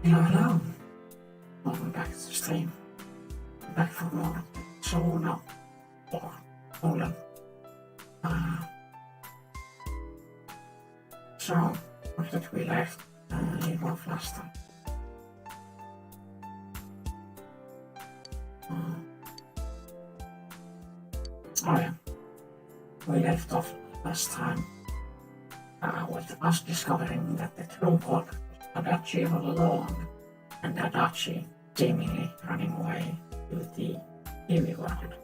Hello. Welcome back to the stream. Back for more solo or Poland. So, where did we left leave off last time? Oh yeah, we left off last time with us discovering that the true culprit was Adachi all along, and Adachi seemingly running away to the TV world.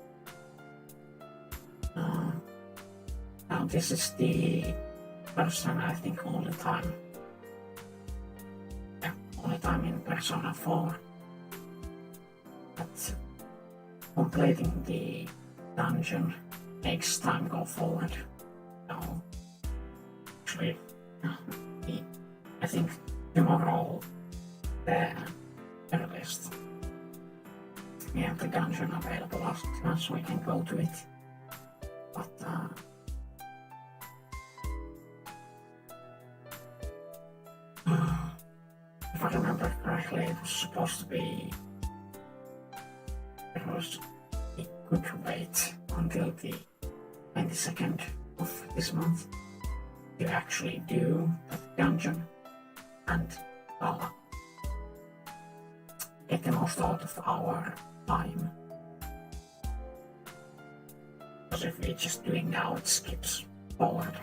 Now this is the first time, I think, only time in Persona 4 that completing the dungeon makes time go forward. Now, actually, I think tomorrow the earliest we have the dungeon available last time, so we can go to it. But if I remember correctly, it was supposed to be we could wait until the 22nd of this month to actually do the dungeon and get the most out of our time. Because if we're just doing now, it skips forward.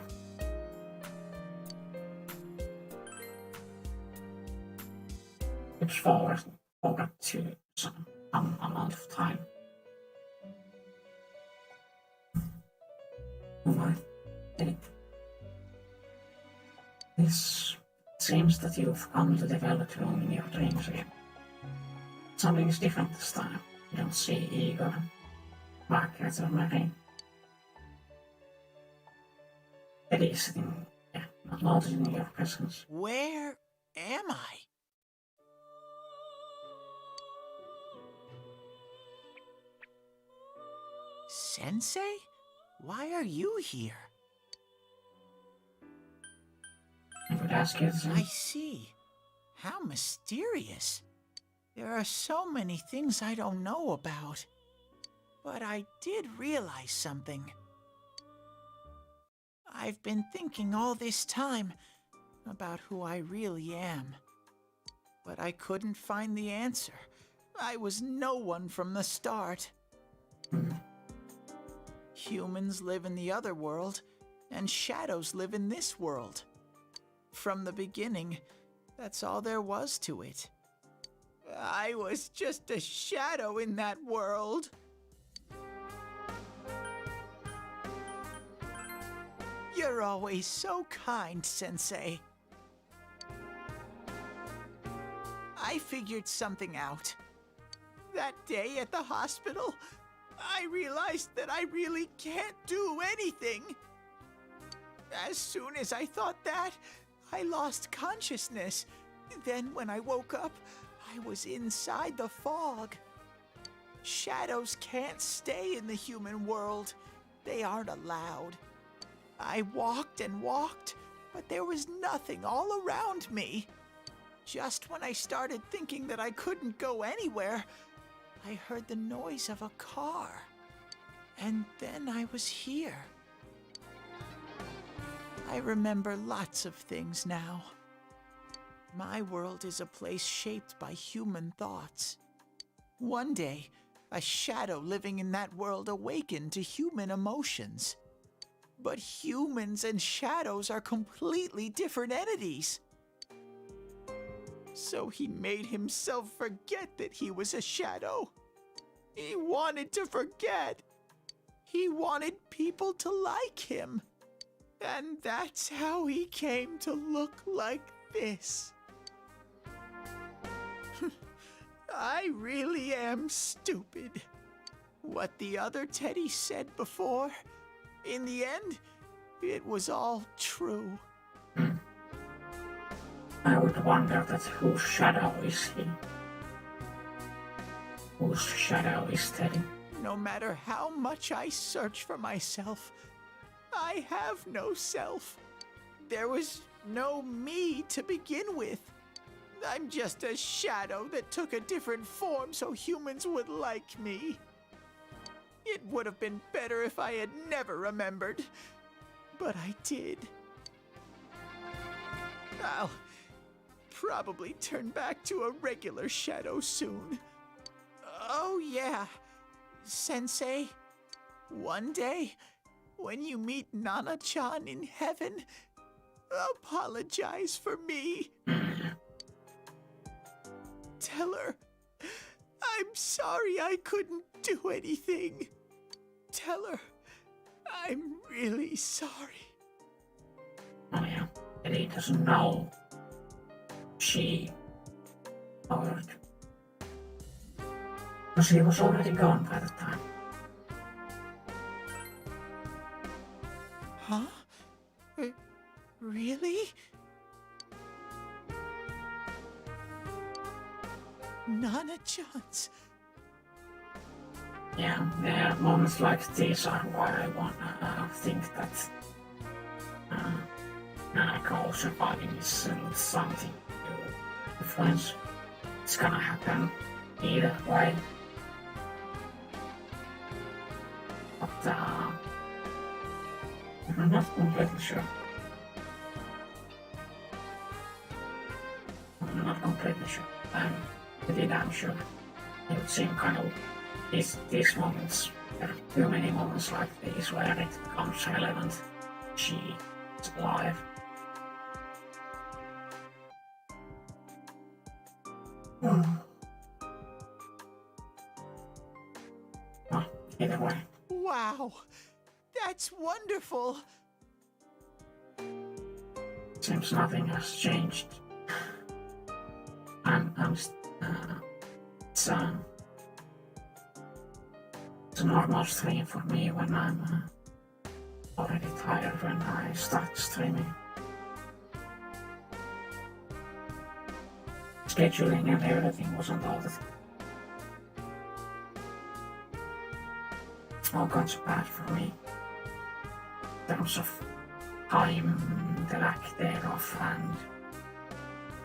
Skips forward to some amount of time. Alright, this seems that you've come to develop Lumi in your dreams again. Something is different this time. You don't see Igor, Margaret, or Marie. Teddy is sitting there, not noticing your presence. Where am I? Sensei? Why are you here? I would ask you to... I see. How mysterious. There are so many things I don't know about. But I did realize something. I've been thinking all this time about who I really am. But I couldn't find the answer. I was no one from the start. Humans live in the other world, and shadows live in this world. From the beginning, that's all there was to it. I was just a shadow in that world. You're always so kind, Sensei. I figured something out. That day at the hospital, I realized that I really can't do anything. As soon as I thought that, I lost consciousness. Then when I woke up, I was inside the fog. Shadows can't stay in the human world. They aren't allowed. I walked and walked, but there was nothing all around me. Just when I started thinking that I couldn't go anywhere, I heard the noise of a car. And then I was here. I remember lots of things now. My world is a place shaped by human thoughts. One day, a shadow living in that world awakened to human emotions. But humans and shadows are completely different entities. So he made himself forget that he was a shadow. He wanted to forget. He wanted people to like him. And that's how he came to look like this. I really am stupid. What the other Teddy said before, in the end, it was all true. I would wonder that whose shadow is he? Whose shadow is Teddy? No matter how much I search for myself, I have no self. There was no me to begin with. I'm just a shadow that took a different form so humans would like me. It would have been better if I had never remembered, but I did. I'll probably turn back to a regular shadow soon. Oh yeah, Sensei, one day, when you meet Nana-chan in heaven, apologize for me. Tell her, I'm sorry I couldn't do anything. Tell her, I'm really sorry. Oh yeah, and he doesn't know she or because he was already gone by the time. Huh? Really? Nana-chan's. Yeah, moments like these are why I wanna think that Nanako surviving is something to influence. It's gonna happen either way. But I'm not completely sure. I'm not completely sure. I'm pretty damn sure. It would seem kind of these moments, there are too many moments like these where it becomes relevant. She is alive. Well, either way. Wow, that's wonderful. Seems nothing has changed. It's a normal stream for me when I'm already tired when I start streaming. Scheduling and everything wasn't all kinds of bad for me. In terms of time, the lack thereof, and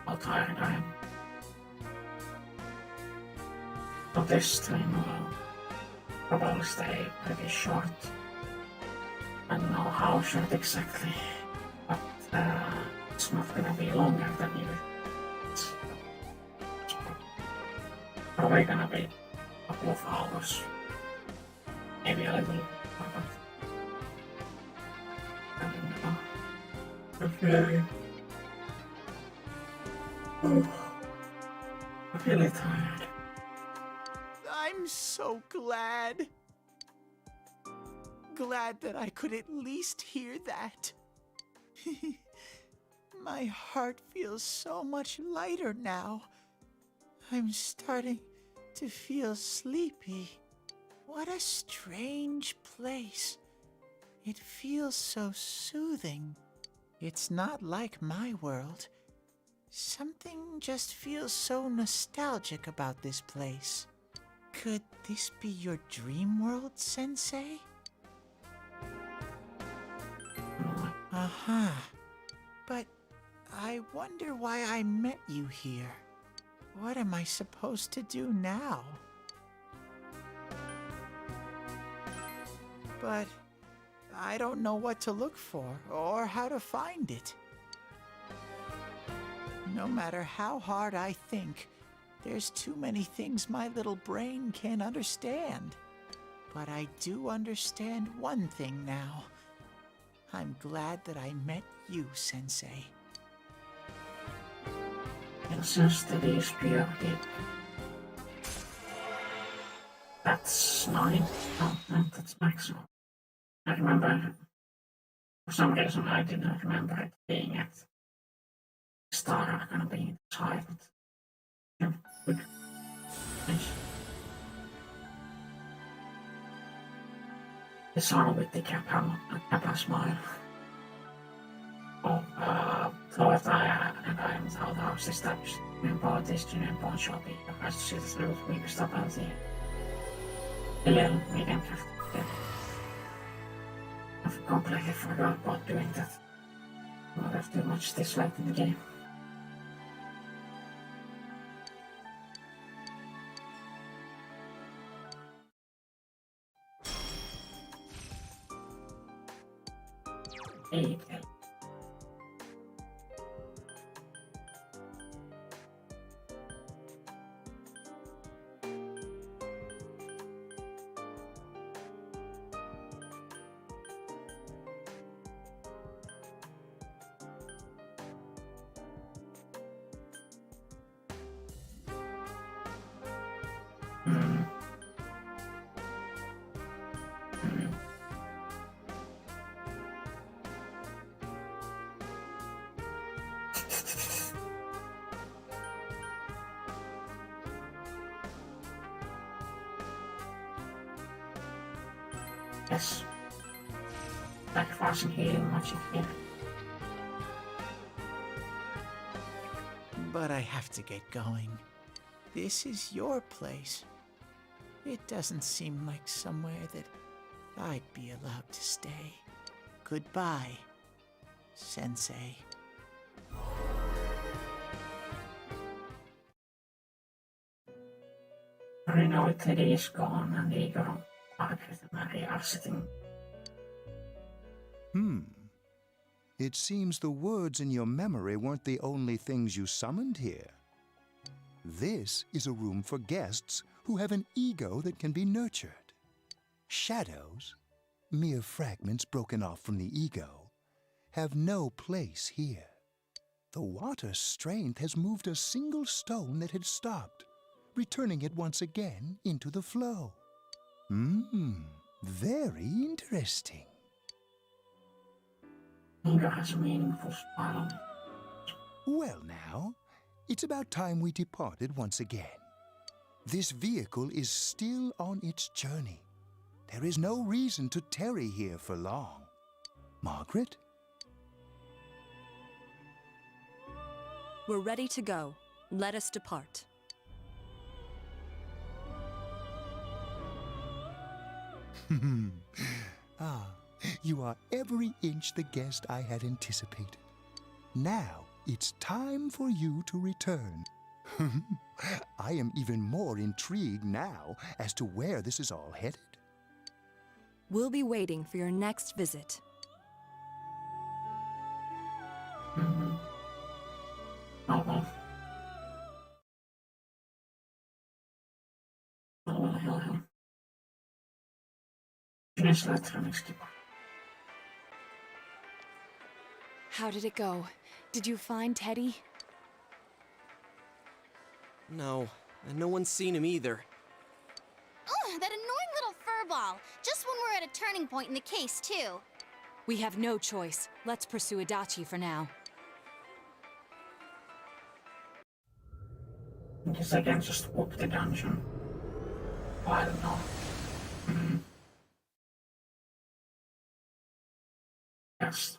how tired I am. But this stream will probably stay pretty short. I don't know how short exactly, but it's not gonna be longer than you. It's probably gonna be a couple of hours, maybe a little, but I don't know. Okay. Oh, I'm really tired. I'm so glad. Glad that I could at least hear that. My heart feels so much lighter now. I'm starting to feel sleepy. What a strange place. It feels so soothing. It's not like my world. Something just feels so nostalgic about this place. Could this be your dream world, Sensei? Uh-huh. But I wonder why I met you here. What am I supposed to do now? But I don't know what to look for or how to find it. No matter how hard I think, there's too many things my little brain can't understand. But I do understand one thing now. I'm glad that I met you, Sensei. Sensitivity is pure deep. That's 9. Oh, no, that's maximum. I remember, for some reason I did not remember it being at start are gonna be inside, but yeah, good. Nice. The song with the Kappa smile. Oh, thought I am without house established. Men bought this to an pawn shop. I has to see the through we can stop out there. A little medium craft. Yeah. I've completely forgot about doing that. Not have too much this late in the game. Eight. Yes. Sacrificing healing magic here. But I have to get going. This is your place. It doesn't seem like somewhere that I'd be allowed to stay. Goodbye, Sensei. I know Teddy is gone and Igor and Margaret and Mary are sitting. It seems the words in your memory weren't the only things you summoned here. This is a room for guests who have an ego that can be nurtured. Shadows, mere fragments broken off from the ego, have no place here. The water's strength has moved a single stone that had stopped, returning it once again into the flow. Very interesting. Igor has a meaningful smile on it. Well now, it's about time we departed once again. This vehicle is still on its journey. There is no reason to tarry here for long. Margaret? We're ready to go. Let us depart. You are every inch the guest I had anticipated. Now it's time for you to return. I am even more intrigued now as to where this is all headed. We'll be waiting for your next visit. Oh, well. Finish electronics keeper. How did it go? Did you find Teddy? No, and no one's seen him either. Oh, that annoying little furball. Just when we're at a turning point in the case, too. We have no choice. Let's pursue Adachi for now. I guess I can just walk the dungeon. I don't know. Yes.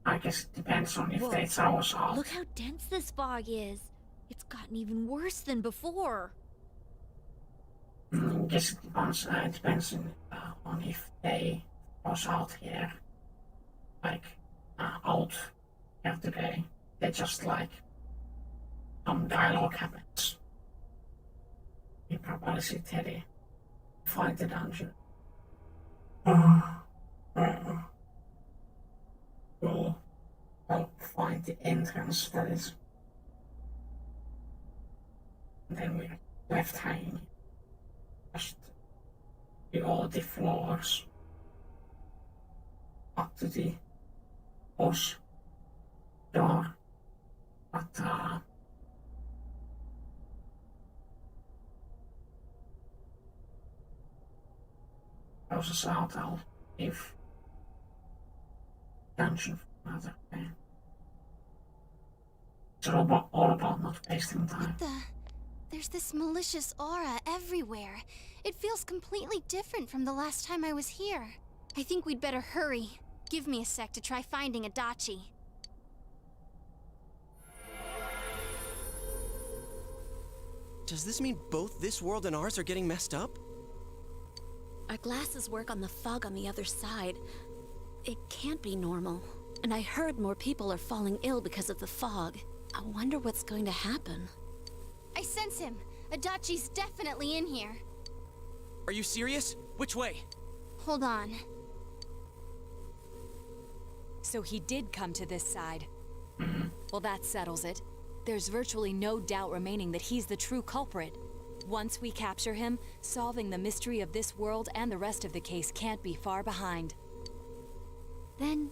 I guess it depends on if Whoa. it's ours out. Look how dense this fog is. It's gotten even worse than before. I guess it depends on if they was out here. Like, out here today. They just like, some dialogue happens. You probably see Teddy find the dungeon. I'll find the entrance that is. And then we're left hanging. Just all the floors up to the boss door. But goes us out, I'll leave dungeon for another day. It's all about not wasting time. There's this malicious aura everywhere. It feels completely different from the last time I was here. I think we'd better hurry. Give me a sec to try finding Adachi. Does this mean both this world and ours are getting messed up? Our glasses work on the fog on the other side. It can't be normal. And I heard more people are falling ill because of the fog. I wonder what's going to happen. I sense him. Adachi's definitely in here. Are you serious? Which way? Hold on. So he did come to this side. Well, that settles it. There's virtually no doubt remaining that he's the true culprit. Once we capture him, solving the mystery of this world and the rest of the case can't be far behind. Then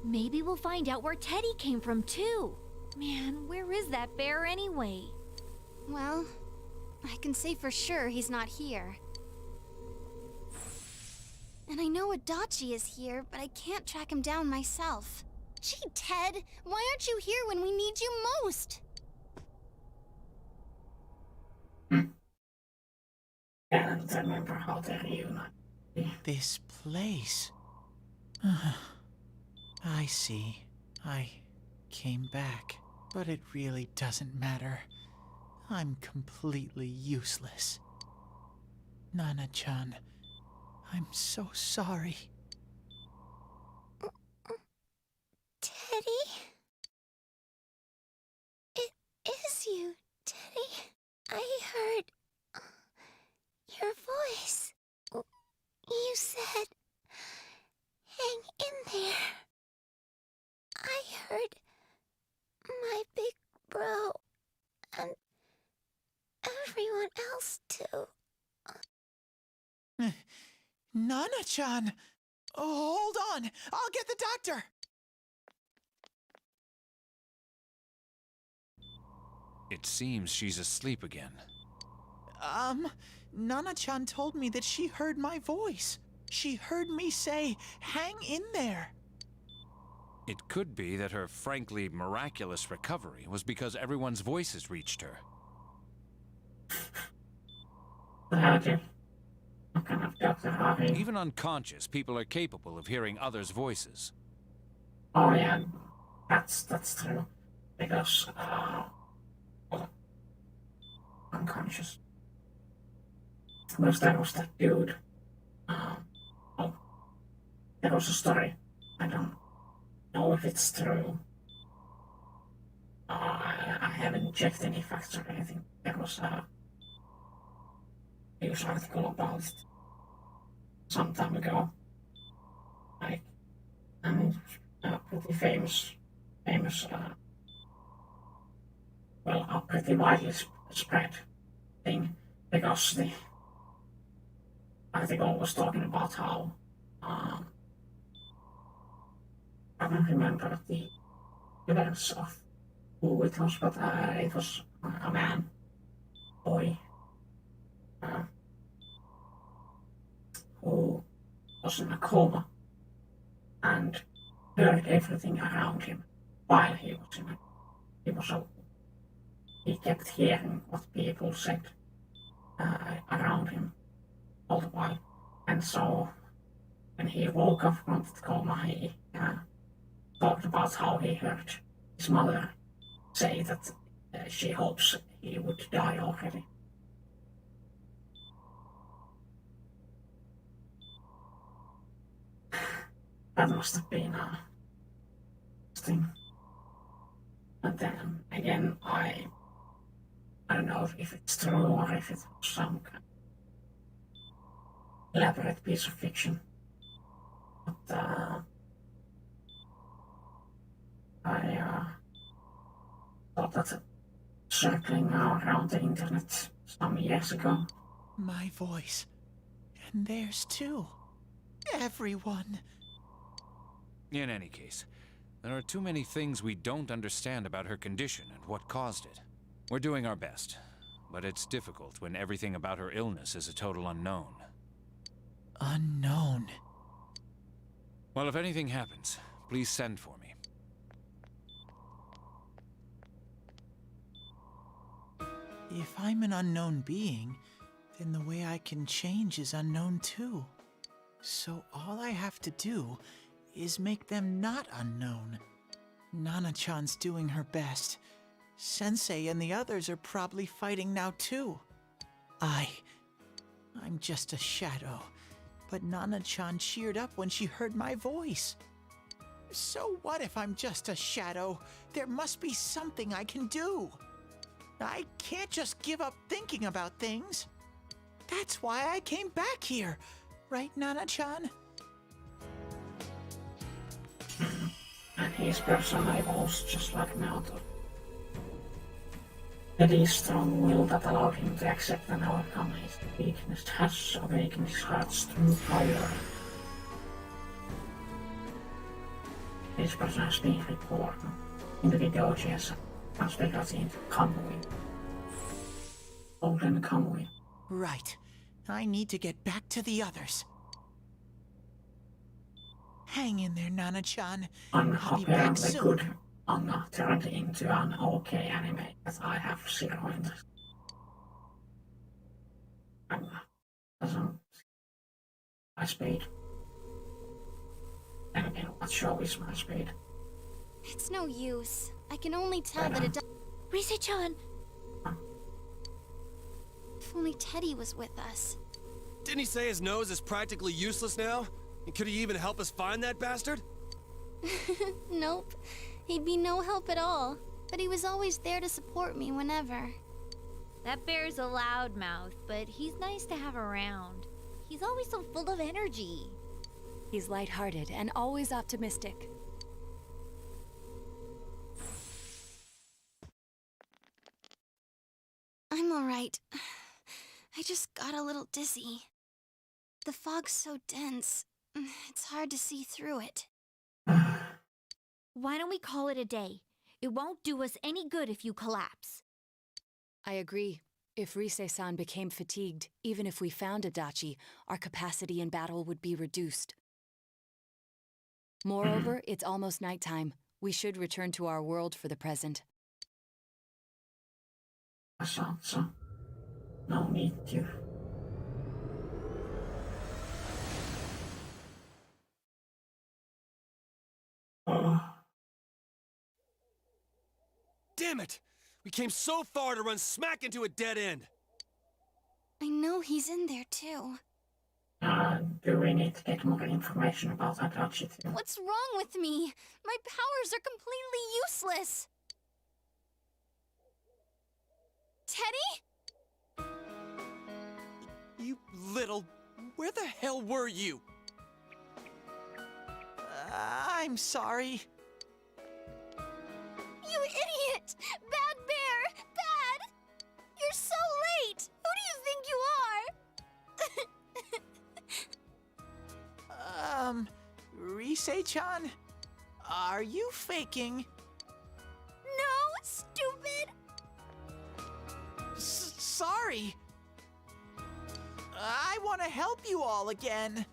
maybe we'll find out where Teddy came from too. Man, where is that bear anyway? Well, I can say for sure he's not here. And I know Adachi is here, but I can't track him down myself. Gee, Ted, why aren't you here when we need you most? Can't remember how they reunited. This place. I see. I came back. But it really doesn't matter. I'm completely useless. Nana-chan, I'm so sorry. Teddy? It is you, Teddy. I heard your voice. You said, hang in there. I heard my big bro and everyone else too. Nana-chan! Oh, hold on! I'll get the doctor! It seems she's asleep again. Nana-chan told me that she heard my voice. She heard me say, hang in there. It could be that her frankly miraculous recovery was because everyone's voices reached her. Even unconscious, people are capable of hearing others' voices. Oh yeah, that's true. Because unconscious. Because there was that dude. Oh, there was a story. I don't know if it's true. I haven't checked any facts or anything. There was a news article about it some time ago. Like, I mean, a pretty famous, well, a pretty widely spread thing, because the article was talking about how, I don't remember the events of who it was, but it was a man, boy, who was in a coma and heard everything around him while he was in it. He kept hearing what people said around him all the while. And so when he woke up from the coma, he talked about how he heard his mother say that she hopes he would die already. That must have been a thing. And then again, I don't know if it's true or if it was some kind of elaborate piece of fiction. But I thought that circling around the internet some years ago. My voice. And theirs too. Everyone. In any case, there are too many things we don't understand about her condition and what caused it. We're doing our best, but it's difficult when everything about her illness is a total unknown. Unknown. Well, if anything happens, please send for me. If I'm an unknown being, then the way I can change is unknown too. So all I have to do is make them not unknown. Nana-chan's doing her best. Sensei and the others are probably fighting now too. I'm just a shadow, but Nana-chan cheered up when she heard my voice. So what if I'm just a shadow? There must be something I can do. I can't just give up thinking about things. That's why I came back here. Right, Nana-chan? and his personal evolves just like Naoto. Teddy's strong will that allowed him to accept an outcome his weakness has awakened his heart's true power. This person has been recorded in the video as transfigured into Kamui. Golden Kamui. Right. I need to get back to the others. Hang in there, Nana-chan. I'll be back Apparently soon. good manga turned into an okay anime that I have zero interest. Manga doesn't my speed. And again, what show is my speed? It's no use. I can only tell that it does. Rise-chan! If only Teddy was with us. Didn't he say his nose is practically useless now? And could he even help us find that bastard? Nope. He'd be no help at all. But he was always there to support me whenever. That bear's a loudmouth, but he's nice to have around. He's always so full of energy. He's lighthearted and always optimistic. I'm alright. I just got a little dizzy. The fog's so dense, it's hard to see through it. Why don't we call it a day? It won't do us any good if you collapse. I agree. If Rise-san became fatigued, even if we found Adachi, our capacity in battle would be reduced. Moreover, it's almost nighttime. We should return to our world for the present. So, no need to. Damn it! We came so far to run smack into a dead end! I know he's in there too. Do we need to get more information about Adachi too? What's wrong with me? My powers are completely useless. Teddy? You little... Where the hell were you? I'm sorry. You idiot! Bad bear! Bad! You're so late! Who do you think you are? Rise-chan? Are you faking? No, stupid! Sorry. I want to help you all again.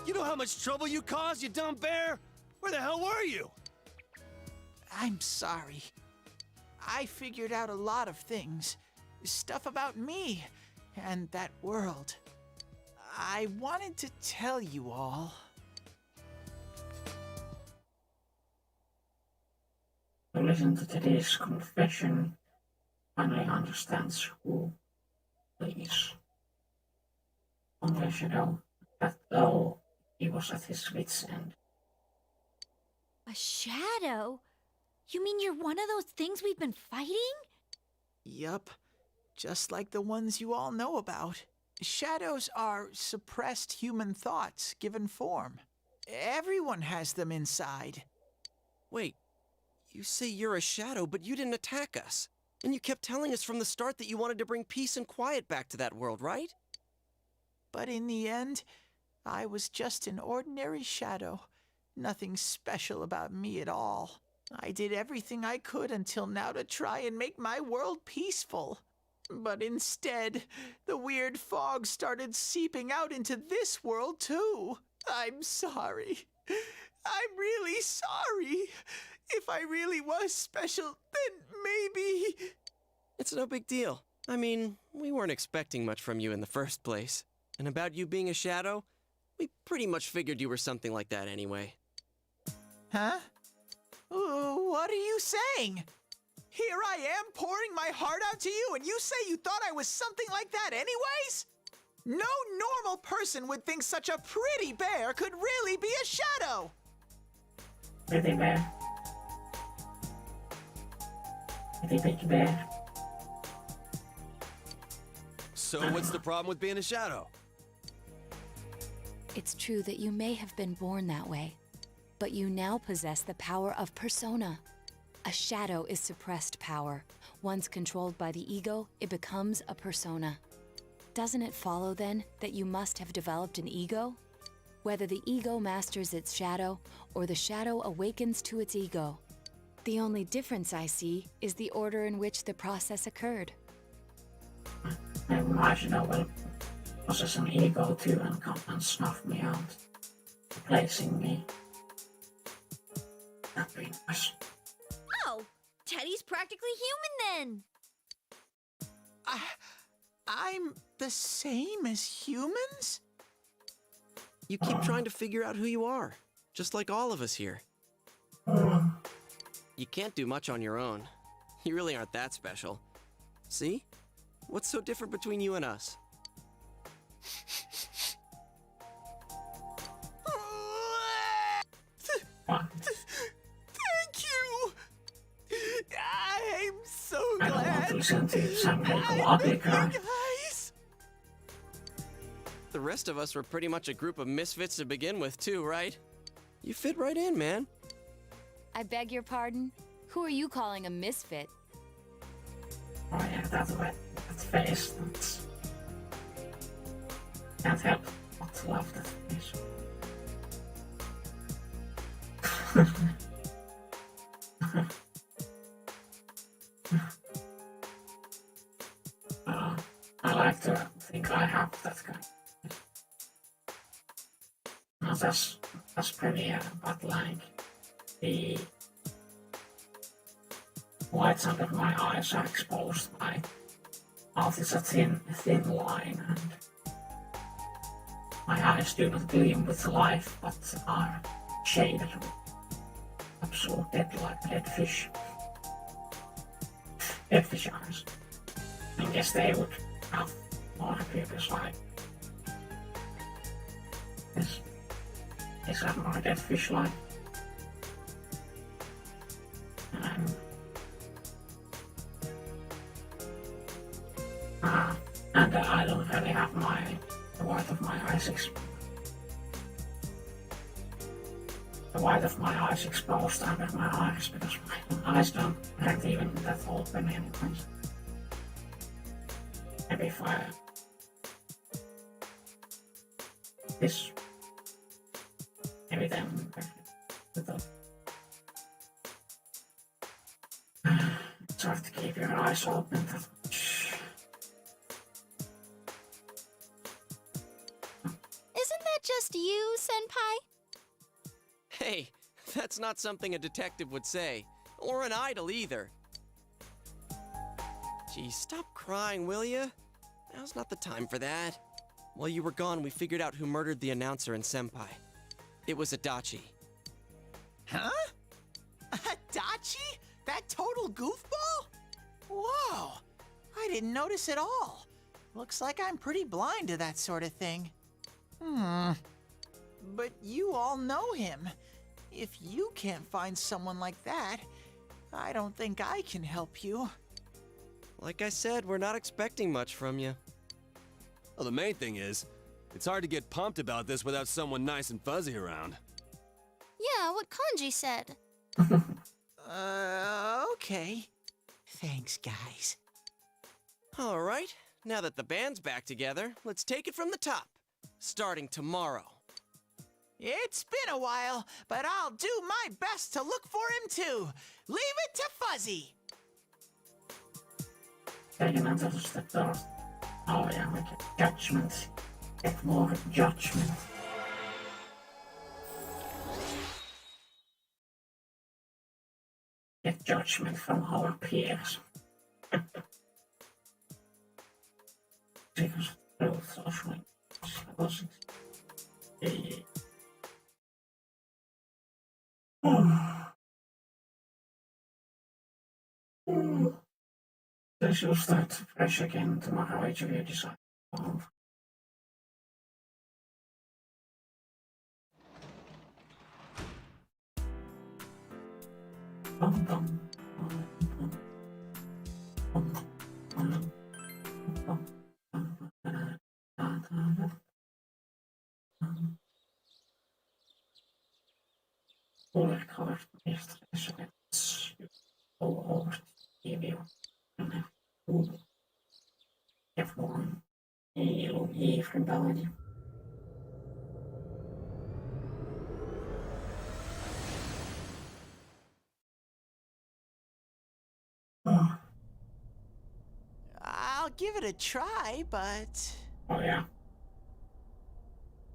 You know how much trouble you caused, you dumb bear? Where the hell were you? I'm sorry. I figured out a lot of things. Stuff about me and that world. I wanted to tell you all. To listen to today's confession, finally understands who he is. Only a shadow, that though he was at his wit's end. A shadow? You mean you're one of those things we've been fighting? Yup. Just like the ones you all know about. Shadows are suppressed human thoughts given form. Everyone has them inside. Wait, you say you're a shadow, but you didn't attack us. And you kept telling us from the start that you wanted to bring peace and quiet back to that world, right? But in the end, I was just an ordinary shadow. Nothing special about me at all. I did everything I could until now to try and make my world peaceful. But instead, the weird fog started seeping out into this world too. I'm sorry. I'm really sorry. If I really was special, then maybe... It's no big deal. I mean, we weren't expecting much from you in the first place. And about you being a shadow, we pretty much figured you were something like that anyway. Huh? What are you saying? Here I am pouring my heart out to you, and you say you thought I was something like that anyways? No normal person would think such a pretty bear could really be a shadow! Pretty bear. Pretty big bear. So what's the problem with being a shadow? It's true that you may have been born that way. but you now possess the power of persona. A shadow is suppressed power. Once controlled by the ego, it becomes a persona. Doesn't it follow then that you must have developed an ego? Whether the ego masters its shadow or the shadow awakens to its ego. The only difference I see is the order in which the process occurred. I imagine I will possess an ego too and come and snuff me out, replacing me. That'd be nice. Oh, Teddy's practically human then. I'm the same as humans? You keep trying to figure out who you are, just like all of us here. You can't do much on your own. You really aren't that special. See? What's so different between you and us? Thank you! I'm so I don't want glad. to listen to some I ugly met guy. you guys. The rest of us were pretty much a group of misfits to begin with, too, right? You fit right in, man. I beg your pardon? Who are you calling a misfit? Oh yeah, that way. That face. That's... Can't help but to love that face. I like to think I have that kind. No, that's pretty, but like the whites under my eyes are exposed. My mouth is a thin line, and my eyes do not gleam with life, but are shaded with absolute dead like dead fish. Dead fish eyes. I guess they would have more previous life. Is that more dead fish like? And I don't really have the white of my eyes exposed under my eyes because my eyes aren't even that open anyways. Maybe if I this maybe then it's hard to keep your eyes open that much. Isn't that just you, Senpai? Hey, that's not something a detective would say. Or an idol either. Geez, stop crying, will ya? Now's not the time for that. While you were gone, we figured out who murdered the announcer and Senpai. It was Adachi. Huh? Adachi? That total goofball? Whoa! I didn't notice at all. Looks like I'm pretty blind to that sort of thing. But you all know him. If you can't find someone like that, I don't think I can help you. Like I said, we're not expecting much from you. Well, the main thing is, it's hard to get pumped about this without someone nice and fuzzy around. Yeah, what Kanji said. Okay. Thanks, guys. All right, now that the band's back together, let's take it from the top. Starting tomorrow. It's been a while, but I'll do my best to look for him too. Leave it to Fuzzy. Taking another step towards. Oh yeah, make a judgment. Get more judgment. Get judgment from our peers. Because truth socially wasn't the They should start fresh again tomorrow. Each of you decide. Color-covered restaurants all over the TV and food. Everyone, everybody. Oh, I'll give it a try, but... oh yeah.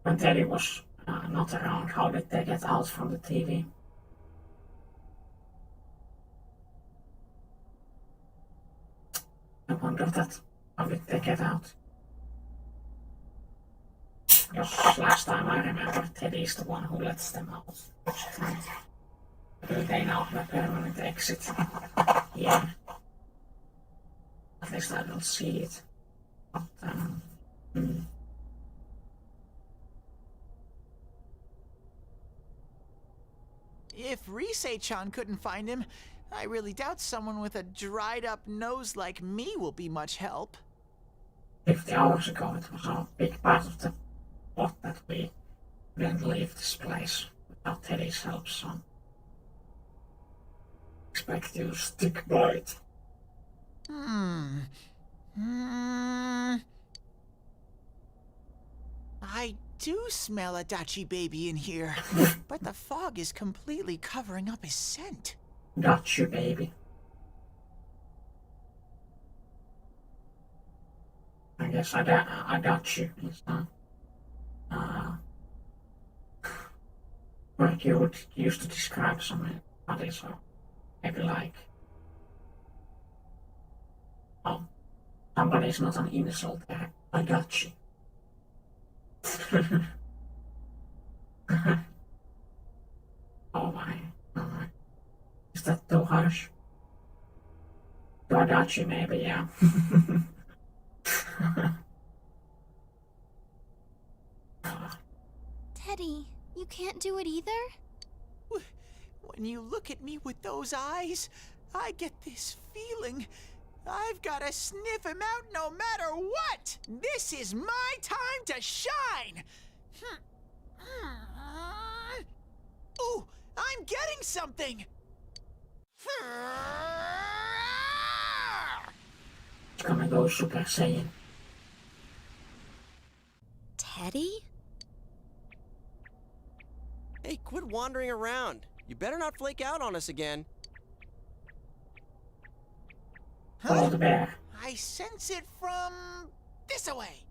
When Teddy was not around, how did they get out from the TV? I wonder that. How did they get out? Because last time I remember, Teddy is the one who lets them out. They now have a permanent exit. Yeah. At least I don't see it. But, If Risei-chan couldn't find him, I really doubt someone with a dried-up nose like me will be much help. 50 hours ago, it was a big part of the plot that we didn't leave this place without Teddy's help, so expect you to stick by it. I do smell a Dachi baby in here, but the fog is completely covering up his scent. Got you, baby. I guess I got you. It's not, like you would use to describe somebody, so maybe like, oh, somebody's not an insult there. I got you. Oh my. Is that too harsh? I got you, maybe, yeah. Teddy, you can't do it either? When you look at me with those eyes, I get this feeling. I've got to sniff him out no matter what! This is my time to shine! Ooh, I'm getting something! It's gonna go Super Saiyan. Teddy? Hey, quit wandering around. You better not flake out on us again. Follow the bear. I sense it from this away.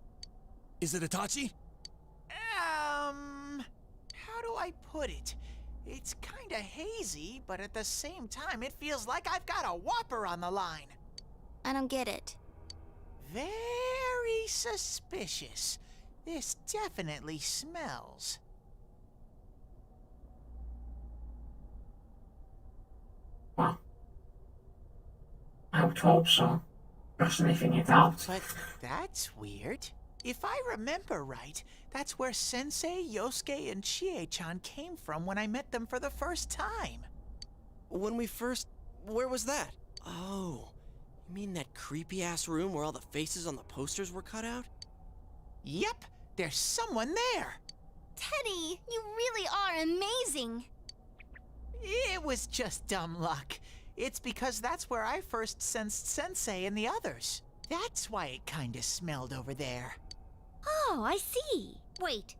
Is it Itachi? How do I put it? It's kinda hazy, but at the same time, it feels like I've got a whopper on the line. I don't get it. Very suspicious. This definitely smells. Well, I would hope so. You're sniffing it out. But that's weird. If I remember right, that's where Sensei, Yosuke, and Chie-chan came from when I met them for the first time. When we first... Where was that? Oh, you mean that creepy-ass room where all the faces on the posters were cut out? Yep, there's someone there. Teddy, you really are amazing. It was just dumb luck. It's because that's where I first sensed Sensei and the others. That's why it kinda smelled over there. Oh, I see. Wait,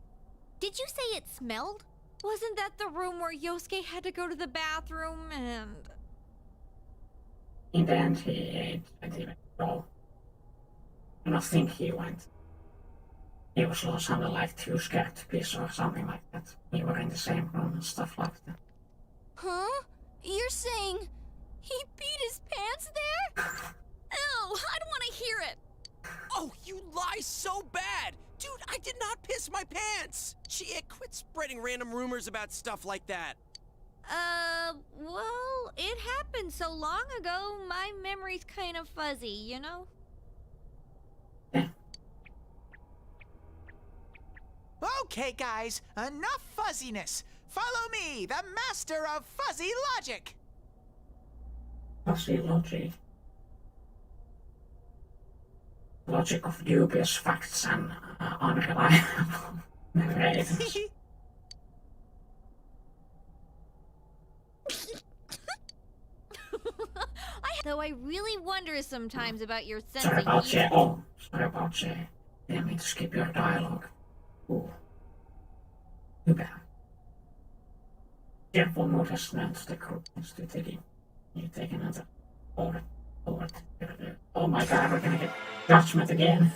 did you say it smelled? Wasn't that the room where Yosuke had to go to the bathroom and... In the end, he didn't even go. I don't think he went. He was sounded like too scared to piss or something like that. We were in the same room and stuff like that. Huh? You're saying he beat his pants there? Ew, I don't want to hear it. Oh, you lie so bad! Dude, I did not piss my pants! Chie, quit spreading random rumors about stuff like that. Well, it happened so long ago, my memory's kind of fuzzy, you know? Okay, guys, enough fuzziness. Follow me, the master of fuzzy logic. Fuzzy logic. Logic of dubious facts and unreliable narratives. Though I really wonder sometimes about your sense Sorry of about humor. Oh, sorry about didn't mean to skip your dialogue. Ooh. Too bad. Careful nourishment the group is to taking. You take another forward. Oh my god, we're gonna get judgment again.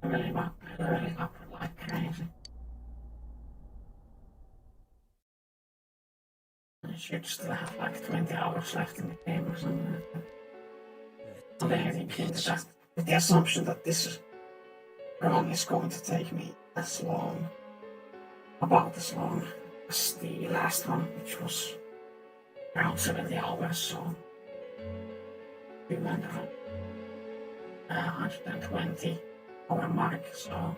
I really up like crazy. I should still have like 20 hours left in the game or something like that. And then I think that the assumption that this run is going to take me as long, about as long as the last one, which was around 70 hours, so 120 hour mark, so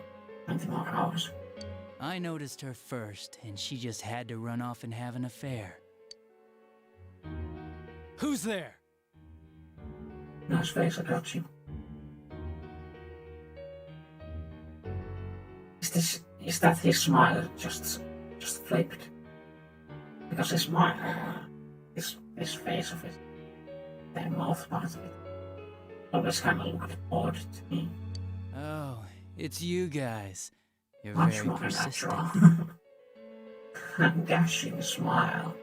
20 more hours. I noticed her first, and she just had to run off and have an affair. Who's there? Nice face, I got you. Is that his smile just flipped? Because his smile, his face of it, the mouth part of it, always kind of looked odd to me. Oh, it's you guys. You're Much very more persistent. natural. A dashing smile,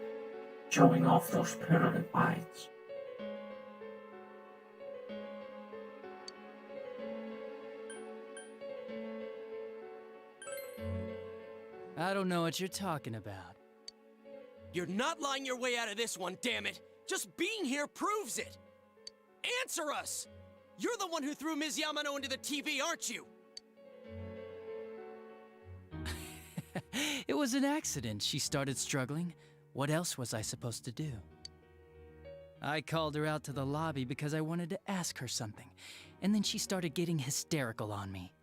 showing off those pearly whites. I don't know what you're talking about. You're not lying your way out of this one, damn it! Just being here proves it! Answer us! You're the one who threw Ms. Yamano into the TV, aren't you? It was an accident. She started struggling. What else was I supposed to do? I called her out to the lobby because I wanted to ask her something, and then she started getting hysterical on me.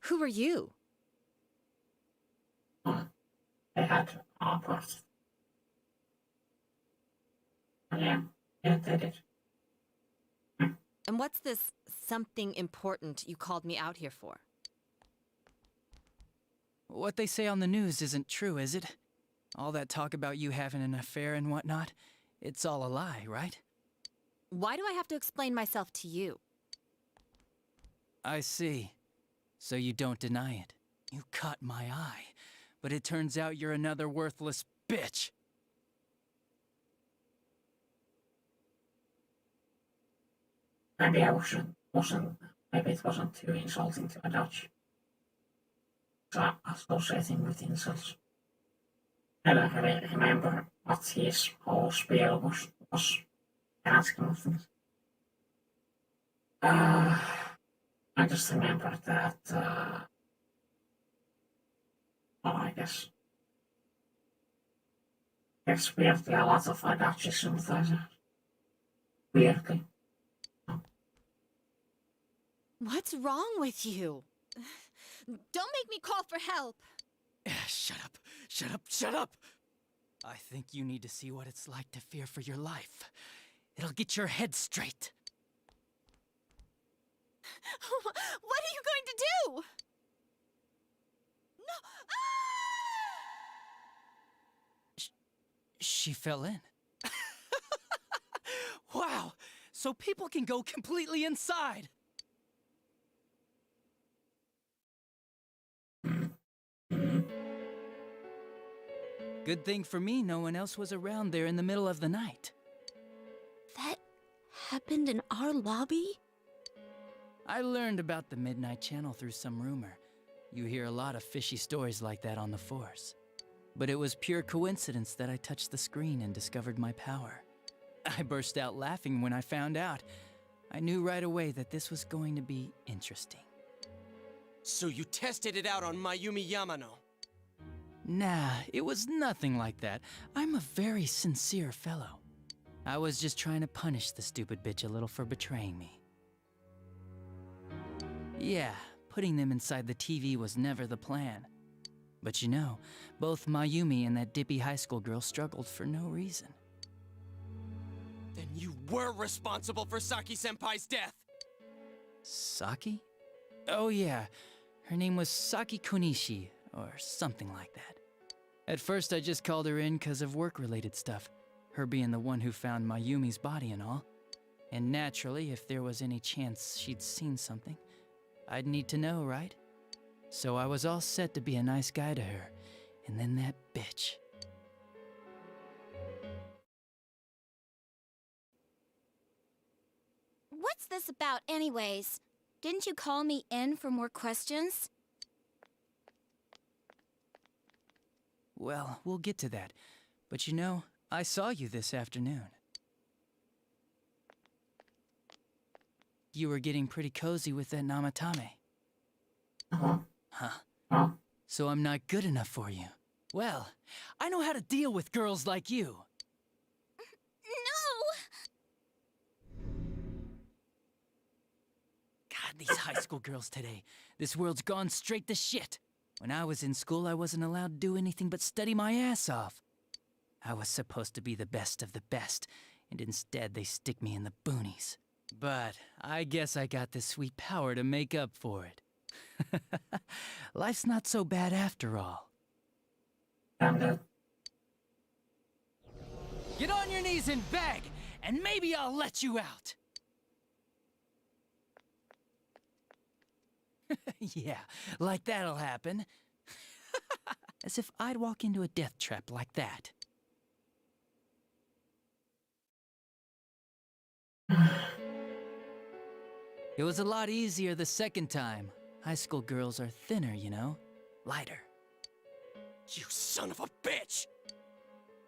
Who are you? I had parts. Yeah, they did. And what's this something important you called me out here for? What they say on the news isn't true, is it? All that talk about you having an affair and whatnot, it's all a lie, right? Why do I have to explain myself to you? I see. So you don't deny it. You caught my eye. But it turns out you're another worthless bitch. Maybe maybe it wasn't too insulting to a Dutch. So associating with insults. I don't really remember what his whole spiel was asking of me. I just remember that, I guess there's weirdly a lot of Dutch sympathizers. Weirdly. What's wrong with you? Don't make me call for help. Shut up. Shut up. Shut up. I think you need to see what it's like to fear for your life. It'll get your head straight. What are you going to do? No! She fell in. Wow! So people can go completely inside! Good thing for me, no one else was around there in the middle of the night. That happened in our lobby? I learned about the Midnight Channel through some rumor. You hear a lot of fishy stories like that on the Force. But it was pure coincidence that I touched the screen and discovered my power. I burst out laughing when I found out. I knew right away that this was going to be interesting. So you tested it out on Mayumi Yamano? Nah, it was nothing like that. I'm a very sincere fellow. I was just trying to punish the stupid bitch a little for betraying me. Yeah, putting them inside the TV was never the plan. But you know, both Mayumi and that dippy high school girl struggled for no reason. Then you were responsible for Saki-senpai's death! Saki? Oh yeah, Her name was Saki Konishi, or something like that. At first, I just called her in because of work-related stuff, her being the one who found Mayumi's body and all. And naturally, if there was any chance she'd seen something, I'd need to know, right? So I was all set to be a nice guy to her, and then that bitch. What's this about anyways? Didn't you call me in for more questions? Well, we'll get to that. But you know, I saw you this afternoon. You were getting pretty cozy with that Namatame. Huh? So I'm not good enough for you. Well, I know how to deal with girls like you. God, these high school girls today. This world's gone straight to shit. When I was in school, I wasn't allowed to do anything but study my ass off. I was supposed to be the best of the best, and instead they stick me in the boonies. But I guess I got the sweet power to make up for it. Life's not so bad after all. And Get on your knees and beg, and maybe I'll let you out. Yeah, like that'll happen. As if I'd walk into a death trap like that. It was a lot easier the second time. High school girls are thinner, you know? Lighter. You son of a bitch!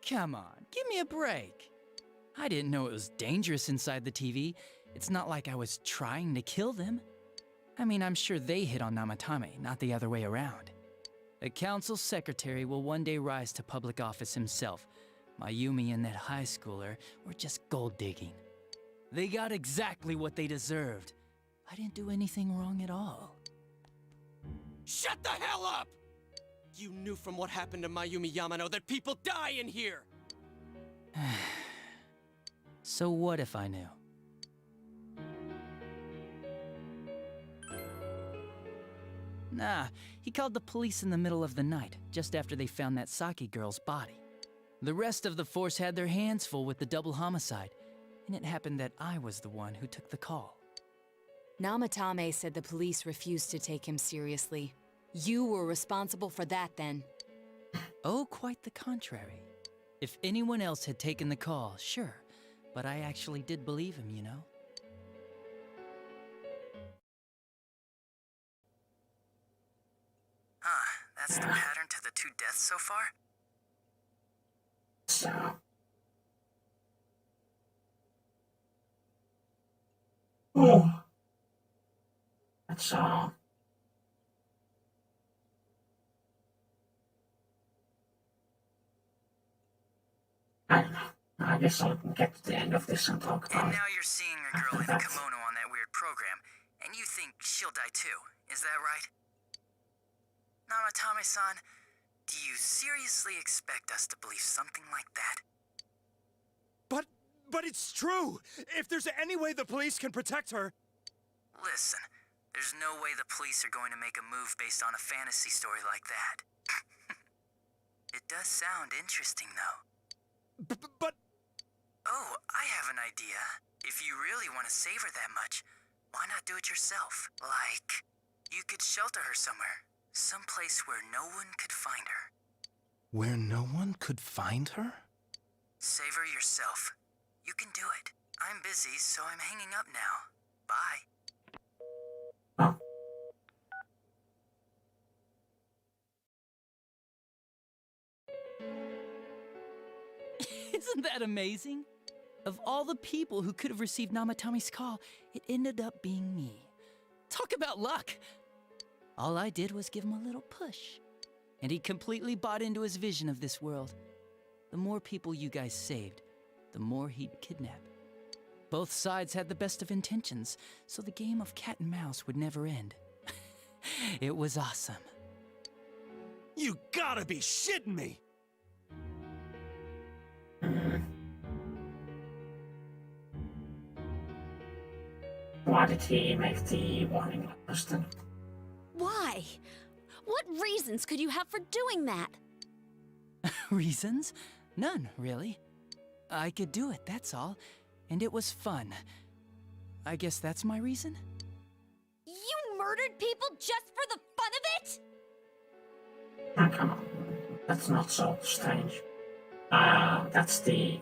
Come on, give me a break. I didn't know it was dangerous inside the TV. It's not like I was trying to kill them. I mean, I'm sure they hit on Namatame, not the other way around. A council secretary will one day rise to public office himself. Mayumi and that high schooler were just gold digging. They got exactly what they deserved. I didn't do anything wrong at all. Shut the hell up! You knew from what happened to Mayumi Yamano that people die in here! So what if I knew? Nah, he called the police in the middle of the night, just after they found that Saki girl's body. The rest of the force had their hands full with the double homicide, and it happened that I was the one who took the call. Namatame said the police refused to take him seriously. You were responsible for that then. Oh, quite the contrary. If anyone else had taken the call, sure, but I actually did believe him, you know? That's the pattern to the 2 deaths so far? so, oh, that's all. I don't know. I guess I'll get to the end of this and talk about And it. now you're seeing a girl in a kimono on that weird program, and you think she'll die too. Is that right? Namatame-san, do you seriously expect us to believe something like that? But it's true! If there's any way the police can protect her... Listen, there's no way the police are going to make a move based on a fantasy story like that. It does sound interesting, though. But... Oh, I have an idea. If you really want to save her that much, why not do it yourself? Like, you could shelter her somewhere. Someplace where no one could find her. Where no one could find her? Save her yourself. You can do it. I'm busy, so I'm hanging up now. Bye. Oh, Isn't that amazing? Of all the people who could have received Namatame's call, it ended up being me. Talk about luck! All I did was give him a little push. And he completely bought into his vision of this world. The more people you guys saved, the more he'd kidnap. Both sides had the best of intentions, so the game of cat and mouse would never end. It was awesome. You gotta be shitting me! why did he make the warning list then? Why? What reasons could you have for doing that? Reasons? None, really. I could do it, that's all. And it was fun. I guess that's my reason? You murdered people just for the fun of it? Oh, come on. That's not so strange. That's the...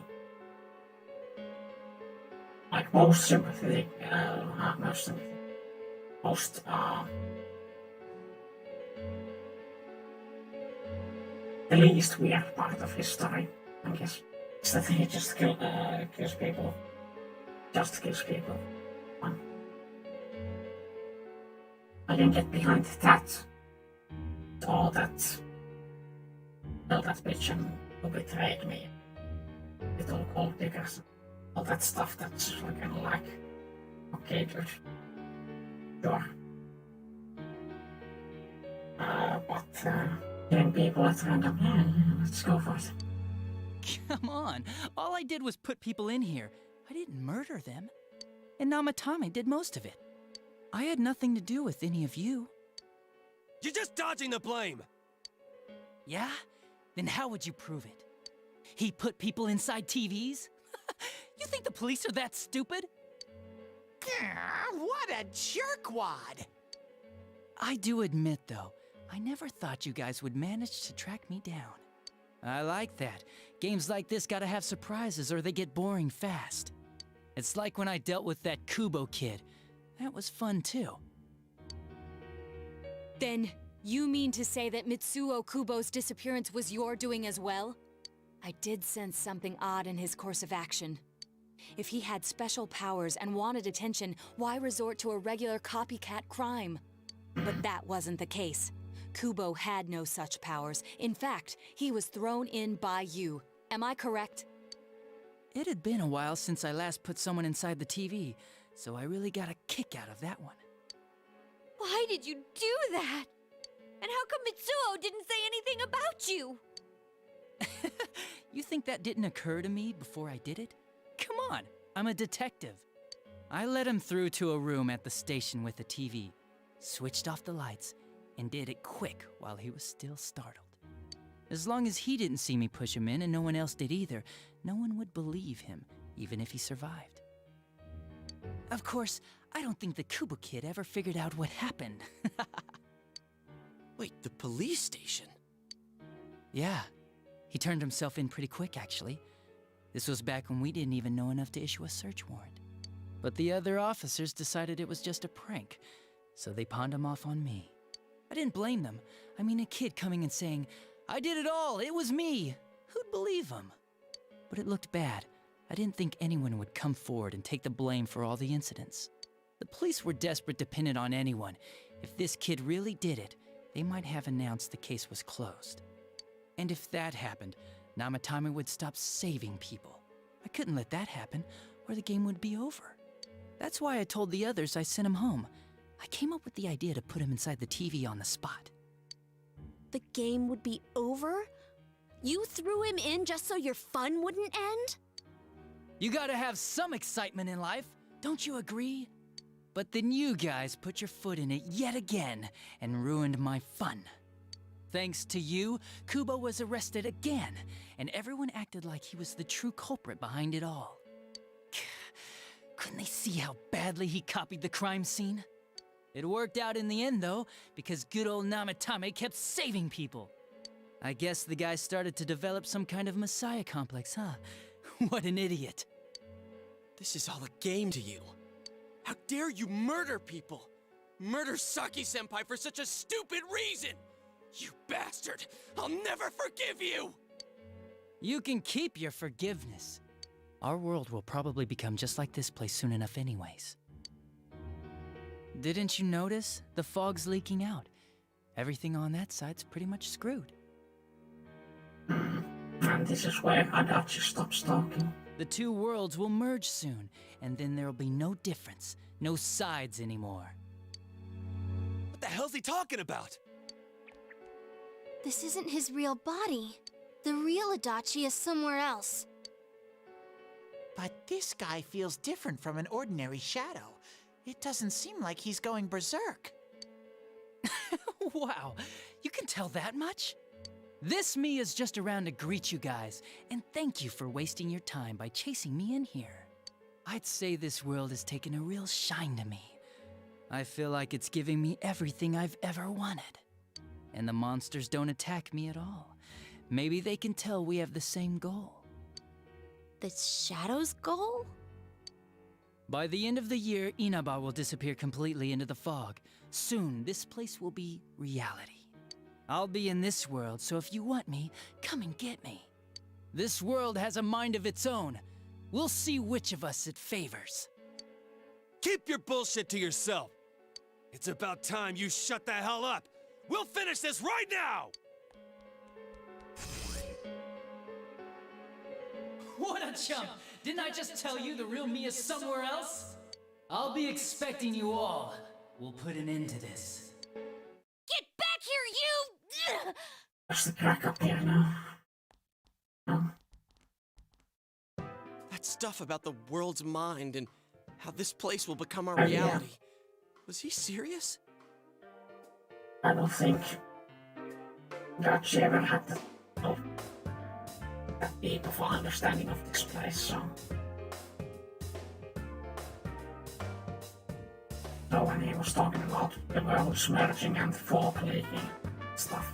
like, most sympathetic, not most sympathetic. Most, the least weird part of his story, I guess. Is that he just kills people. Just kills people. I can get behind that. All that... Well, that bitch who betrayed me. Little gold diggers. All that stuff that's kind of like... Okay, dude. Sure. But, killing people at random, yeah, let's go for it. Come on, all I did was put people in here. I didn't murder them. And Namatame did most of it. I had nothing to do with any of you. You're just dodging the blame! Yeah? Then how would you prove it? He put people inside TVs? You think the police are that stupid? What a jerkwad! I do admit, though, I never thought you guys would manage to track me down. I like that. Games like this gotta have surprises or they get boring fast. It's like when I dealt with that Kubo kid. That was fun, too. Then, you mean to say that Mitsuo Kubo's disappearance was your doing as well? I did sense something odd in his course of action. If he had special powers and wanted attention, why resort to a regular copycat crime? But that wasn't the case. Kubo had no such powers. In fact, he was thrown in by you. Am I correct? It had been a while since I last put someone inside the TV, so I really got a kick out of that one. Why did you do that? And how come Mitsuo didn't say anything about you? You think that didn't occur to me before I did it? Come on, I'm a detective. I let him through to a room at the station with a TV, switched off the lights, and did it quick while he was still startled. As long as he didn't see me push him in and no one else did either, no one would believe him, even if he survived. Of course, I don't think the Kubo kid ever figured out what happened. Wait, the police station? Yeah, he turned himself in pretty quick, actually. This was back when we didn't even know enough to issue a search warrant. But the other officers decided it was just a prank, so they pawned him off on me. I didn't blame them. I mean, a kid coming and saying, "I did it all, it was me." Who'd believe him? But it looked bad. I didn't think anyone would come forward and take the blame for all the incidents. The police were desperate to pin it on anyone. If this kid really did it, they might have announced the case was closed. And if that happened, Namatame would stop saving people. I couldn't let that happen, or the game would be over. That's why I told the others I sent him home. I came up with the idea to put him inside the TV on the spot. The game would be over? You threw him in just so your fun wouldn't end? You gotta have some excitement in life, don't you agree? But then you guys put your foot in it yet again and ruined my fun. Thanks to you, Kubo was arrested again, and everyone acted like he was the true culprit behind it all. Couldn't they see how badly he copied the crime scene? It worked out in the end, though, because good old Namatame kept saving people. I guess the guy started to develop some kind of messiah complex, huh? What an idiot. This is all a game to you. How dare you murder people? Murder Saki-senpai for such a stupid reason! You bastard! I'll never forgive you! You can keep your forgiveness. Our world will probably become just like this place soon enough anyways. Didn't you notice? The fog's leaking out. Everything on that side's pretty much screwed. And this is where Adachi stops talking. The two worlds will merge soon, and then there'll be no difference, no sides anymore. What the hell's he talking about? This isn't his real body. The real Adachi is somewhere else. But this guy feels different from an ordinary shadow. It doesn't seem like he's going berserk. Wow, you can tell that much? This me is just around to greet you guys, and thank you for wasting your time by chasing me in here. I'd say this world has taken a real shine to me. I feel like it's giving me everything I've ever wanted. And the monsters don't attack me at all. Maybe they can tell we have the same goal. The Shadow's goal? By the end of the year, Inaba will disappear completely into the fog. Soon, this place will be reality. I'll be in this world, so if you want me, come and get me. This world has a mind of its own. We'll see which of us it favors. Keep your bullshit to yourself. It's about time you shut the hell up. We'll finish this right now! What a chump! Didn't I just tell you the real me is somewhere else? I'll be expecting you all. We'll put an end to this. Get back here, you! What's the crack up here now? That stuff about the world's mind and how this place will become our Oh, yeah. reality. Was he serious? I don't think Dutch ever had that deep of an understanding of this place, so when he was talking about the world merging and fog leaking and stuff,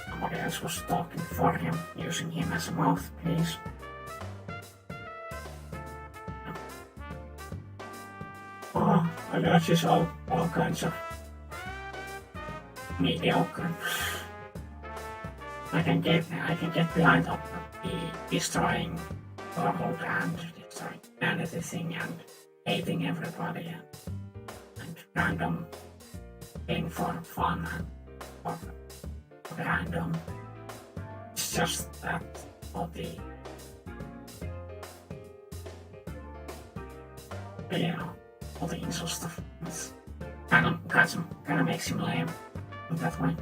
somebody else was talking for him, using him as a mouthpiece. Oh, Dutch is all kinds of mediocre. I can get behind up the destroying world and destroying anything and hating everybody and random being for fun and for random. It's just that all the all the insult stuff. It's kind of makes him lame in that way.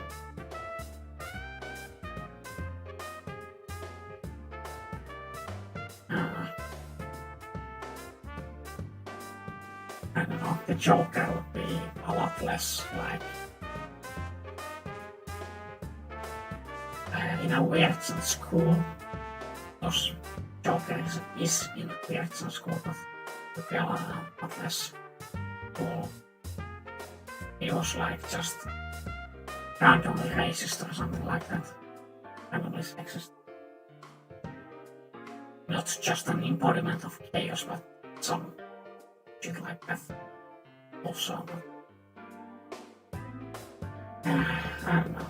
I don't know, the Joker would be a lot less like in a Weird school. Because Joker is in a Weird school, but it would be a lot less cool. He was like just randomly racist or something like that. Randomly sexist. Not just an embodiment of chaos, but some shit like that also. I don't know.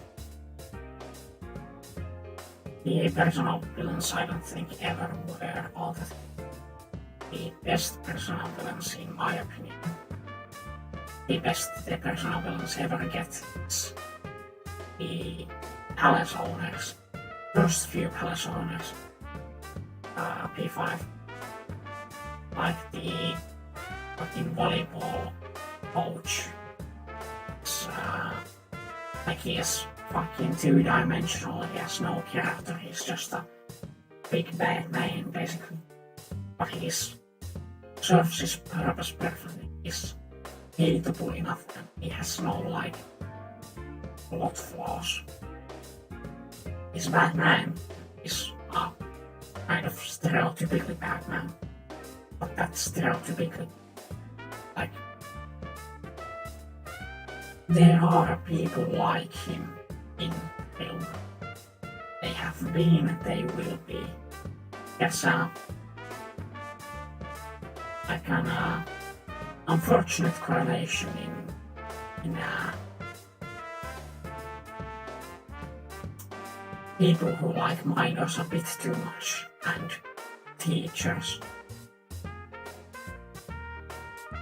The personal villains I don't think ever were all that the best personal villains in my opinion. The best the personal villains ever get is the palace owners, first few palace owners. P5, like the fucking volleyball coach. It's like he is fucking two-dimensional, he has no character, he's just a big bad man basically. But he serves his purpose perfectly, he's hateable enough and he has no like plot flaws. He's Batman, he's kind of stereotypically Batman, but that's stereotypically like there are people like him in film. They have been, they will be. There's like an unfortunate correlation in people who like minors a bit too much and teachers.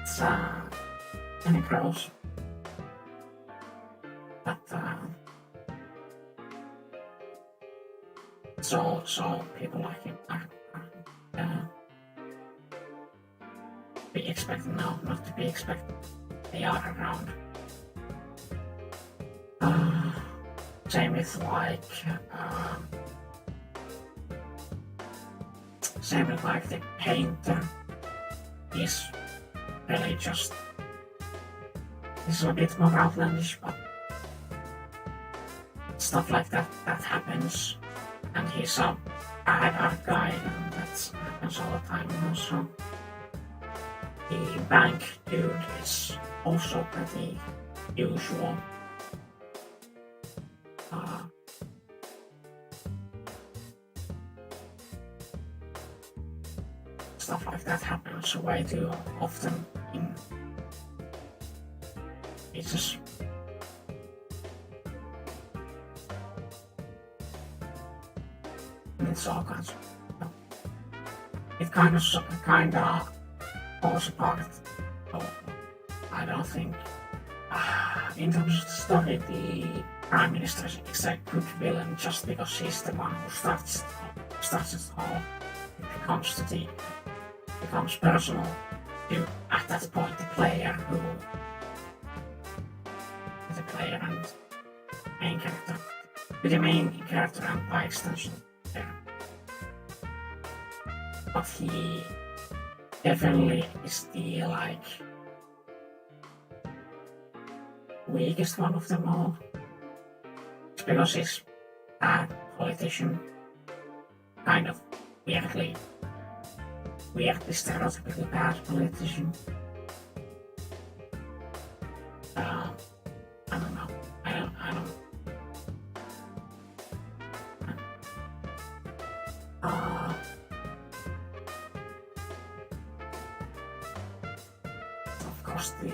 It's kind of gross. But so people like him are be expected, no, not to be expected. They are around. Same with like the painter. He's really just is a bit more outlandish, but stuff like that happens, and he's a bad art guy, and that happens all the time also. The bank dude is also pretty usual. Stuff like that happens way too often in cases. It's all kinds of, it kind of falls apart. So I don't think, in terms of the story, the Prime Minister is a good villain just because he's the one who starts it all. It becomes personal to, at that point, the player and main character, with the main character and by extension there. But he definitely is the weakest one of them all. It's because he's a bad politician, kind of weirdly stereotypically bad politician. I don't know. I don't. Of course, the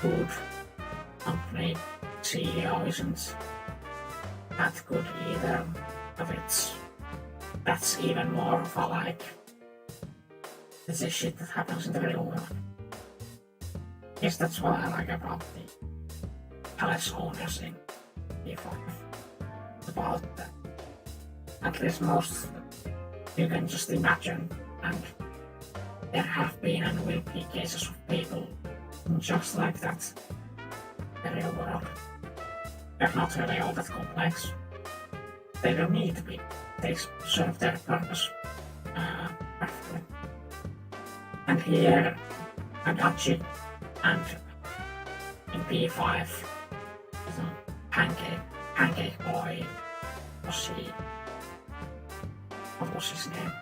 good company CEO isn't that good either, but that's even more of a this is shit that happens in the real world. Yes, that's what I like about the palace owners in D5. About that. At least most you can just imagine, and there have been and will be cases of people just like that in the real world. They're not really all that complex. They don't need to be. They serve their purpose perfectly. And here, Adachi and in P5, Pancake Boy, what was his name?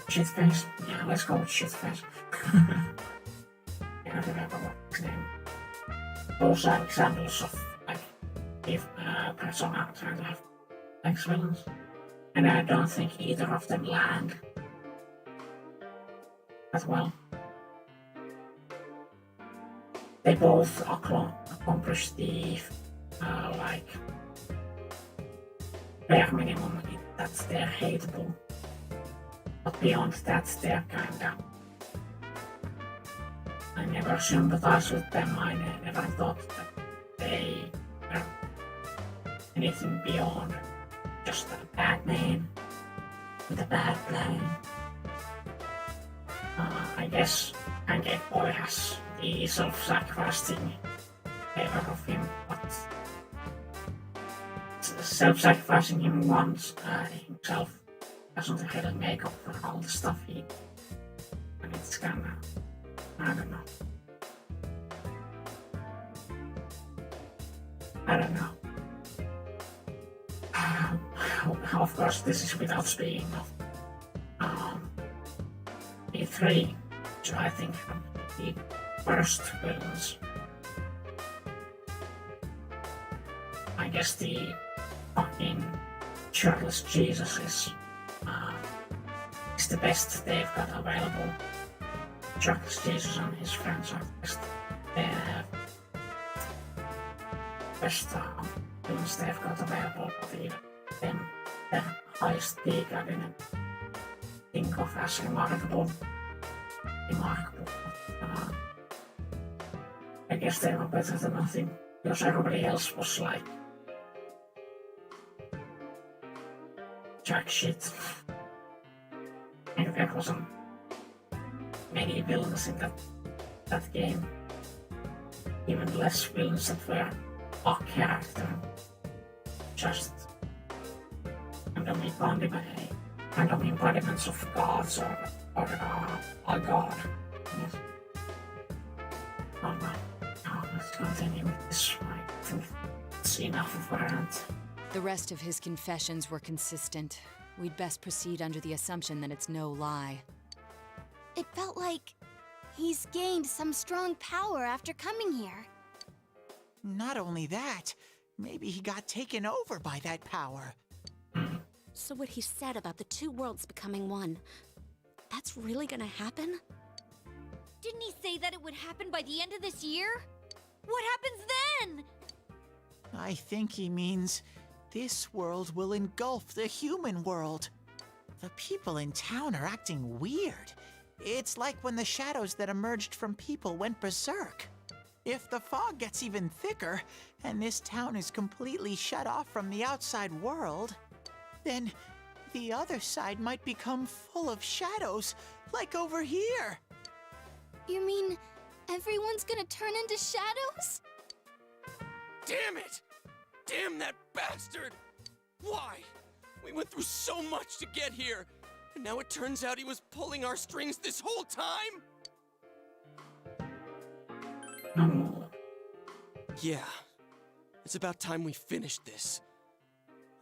Shitface? Yeah, let's go with Shitface. I don't remember what his name. Those are examples of persona trying to have ex-villains, and I don't think either of them land as well. They both accomplish the bare minimum that they're hateable, but beyond that they're kinda. I never sympathized with them. I never thought that they were anything beyond just a bad name with a bad plan. I guess Pancake Boy has the self-sacrifice thing in favor of him, but self-sacrificing him once himself doesn't really make up for all the stuff he. And it's kinda. I don't know. Of course, this is without speaking of E3, which I think are the worst villains. I guess the fucking shirtless Jesus is the best they've got available. Shirtless Jesus and his friends are the best. Best villains they've got available, but even them, the highest peak I didn't think of as remarkable. I guess they were better than nothing, because everybody else was like jack shit. And there wasn't many villains in that game. Even less villains that were a character. Just randomly found in kind of embodiments of gods or a god. Yes. Alright, now let's continue with this. I think it's enough of that. The rest of his confessions were consistent. We'd best proceed under the assumption that it's no lie. It felt like he's gained some strong power after coming here. Not only that, maybe he got taken over by that power. So what he said about the two worlds becoming one, that's really gonna happen? Didn't he say that it would happen by the end of this year? What happens then? I think he means this world will engulf the human world. The people in town are acting weird. It's like when the shadows that emerged from people went berserk. If the fog gets even thicker, and this town is completely shut off from the outside world, then the other side might become full of shadows, like over here. You mean everyone's gonna turn into shadows? Damn it! Damn that bastard! Why? We went through so much to get here, and now it turns out he was pulling our strings this whole time? Yeah. It's about time we finished this.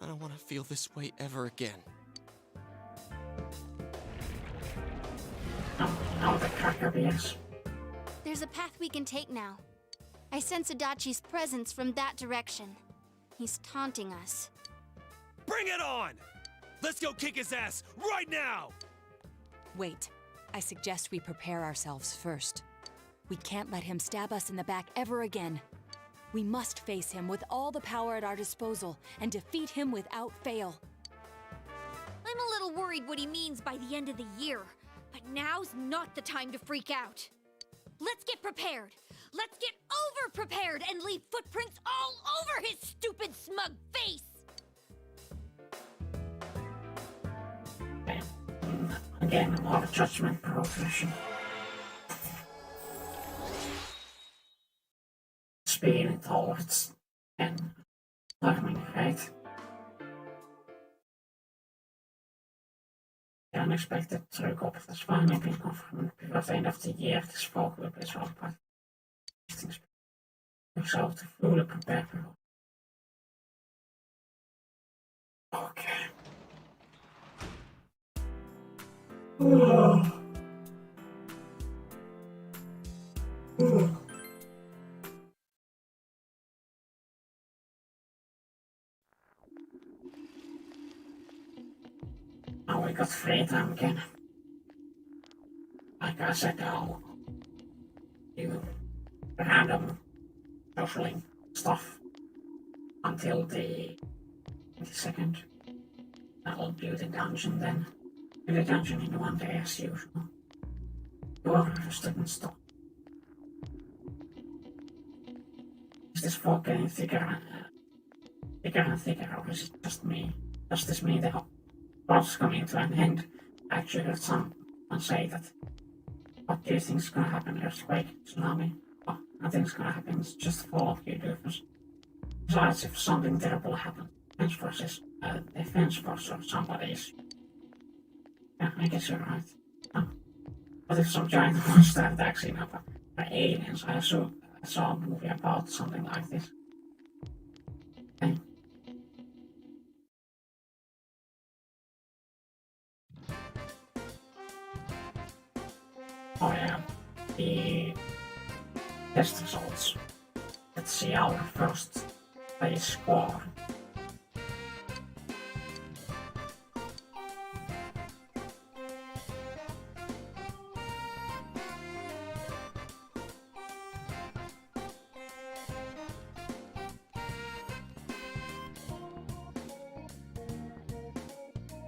I don't want to feel this way ever again. Now the cracker beers. There's a path we can take now. I sense Adachi's presence from that direction. He's taunting us. Bring it on! Let's go kick his ass right now! Wait. I suggest we prepare ourselves first. We can't let him stab us in the back ever again. We must face him with all the power at our disposal and defeat him without fail. I'm a little worried what he means by the end of the year, but now's not the time to freak out. Let's get prepared. Let's get over-prepared and leave footprints all over his stupid, smug face! Again, a lot of judgment profession. Speeding towards and learning, right? De unexpected terugop, dat is fijn. Ik ben confirmed before the end of the year. Het is volgende best wel apart. Mezelf te fully prepared for. Okay. Now we got free time again. Like I said, I'll do random shuffling stuff until the 22nd. I'll do the dungeon then. Do the dungeon in one day as usual. Your didn't stop. Is this fog getting thicker and thicker, or is it just me? Does this mean the world's coming to an end? I actually heard someone say that. What do you think is gonna happen? Earthquake? Tsunami? Oh, nothing's gonna happen, it's just full of you doofus. Besides, if something terrible happens, defense force or somebody is. Yeah, I guess you're right. Oh. But if some giant monster attacks in up by aliens, I saw a movie about something like this. Okay. Oh yeah, the test results. Let's see our first base score.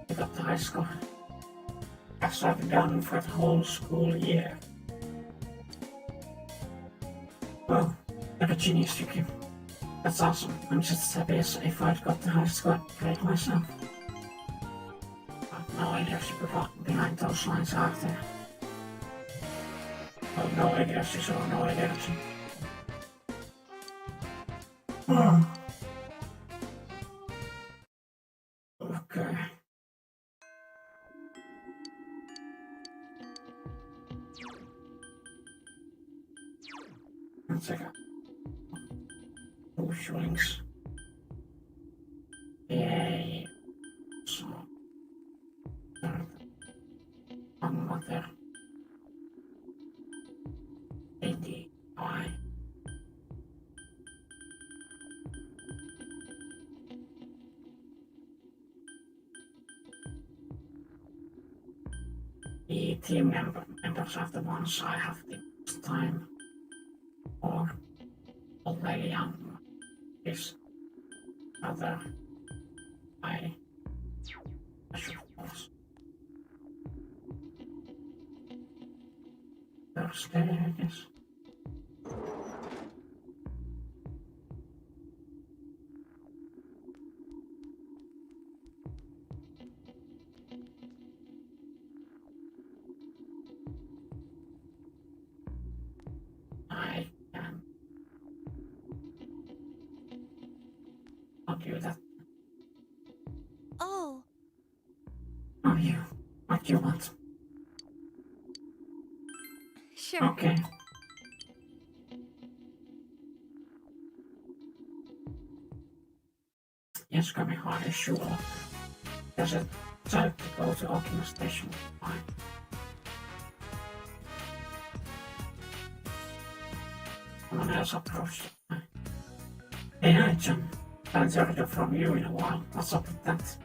We got the high score. As I've done for the whole school year. Well, like a genius, Yuki. That's awesome. I'm just as happy as if I'd got the high score grade myself. I've no idea if you got behind those lines out there. Well, no idea if you saw, no idea if you... Okay. Let's check out. 2 shillings. Yay. So. Another 80. Why? The team members are the ones I have the most time for. Already young is other I should pause. Thursday, I guess. I can not do that. Oh. Are you? What do you want? Sure. Okay. Yes, coming hard is sure. Does it try to go to Okina Station? Fine. Someone else approached. Hey, Aichan. Haven't heard from you in a while. What's up with that?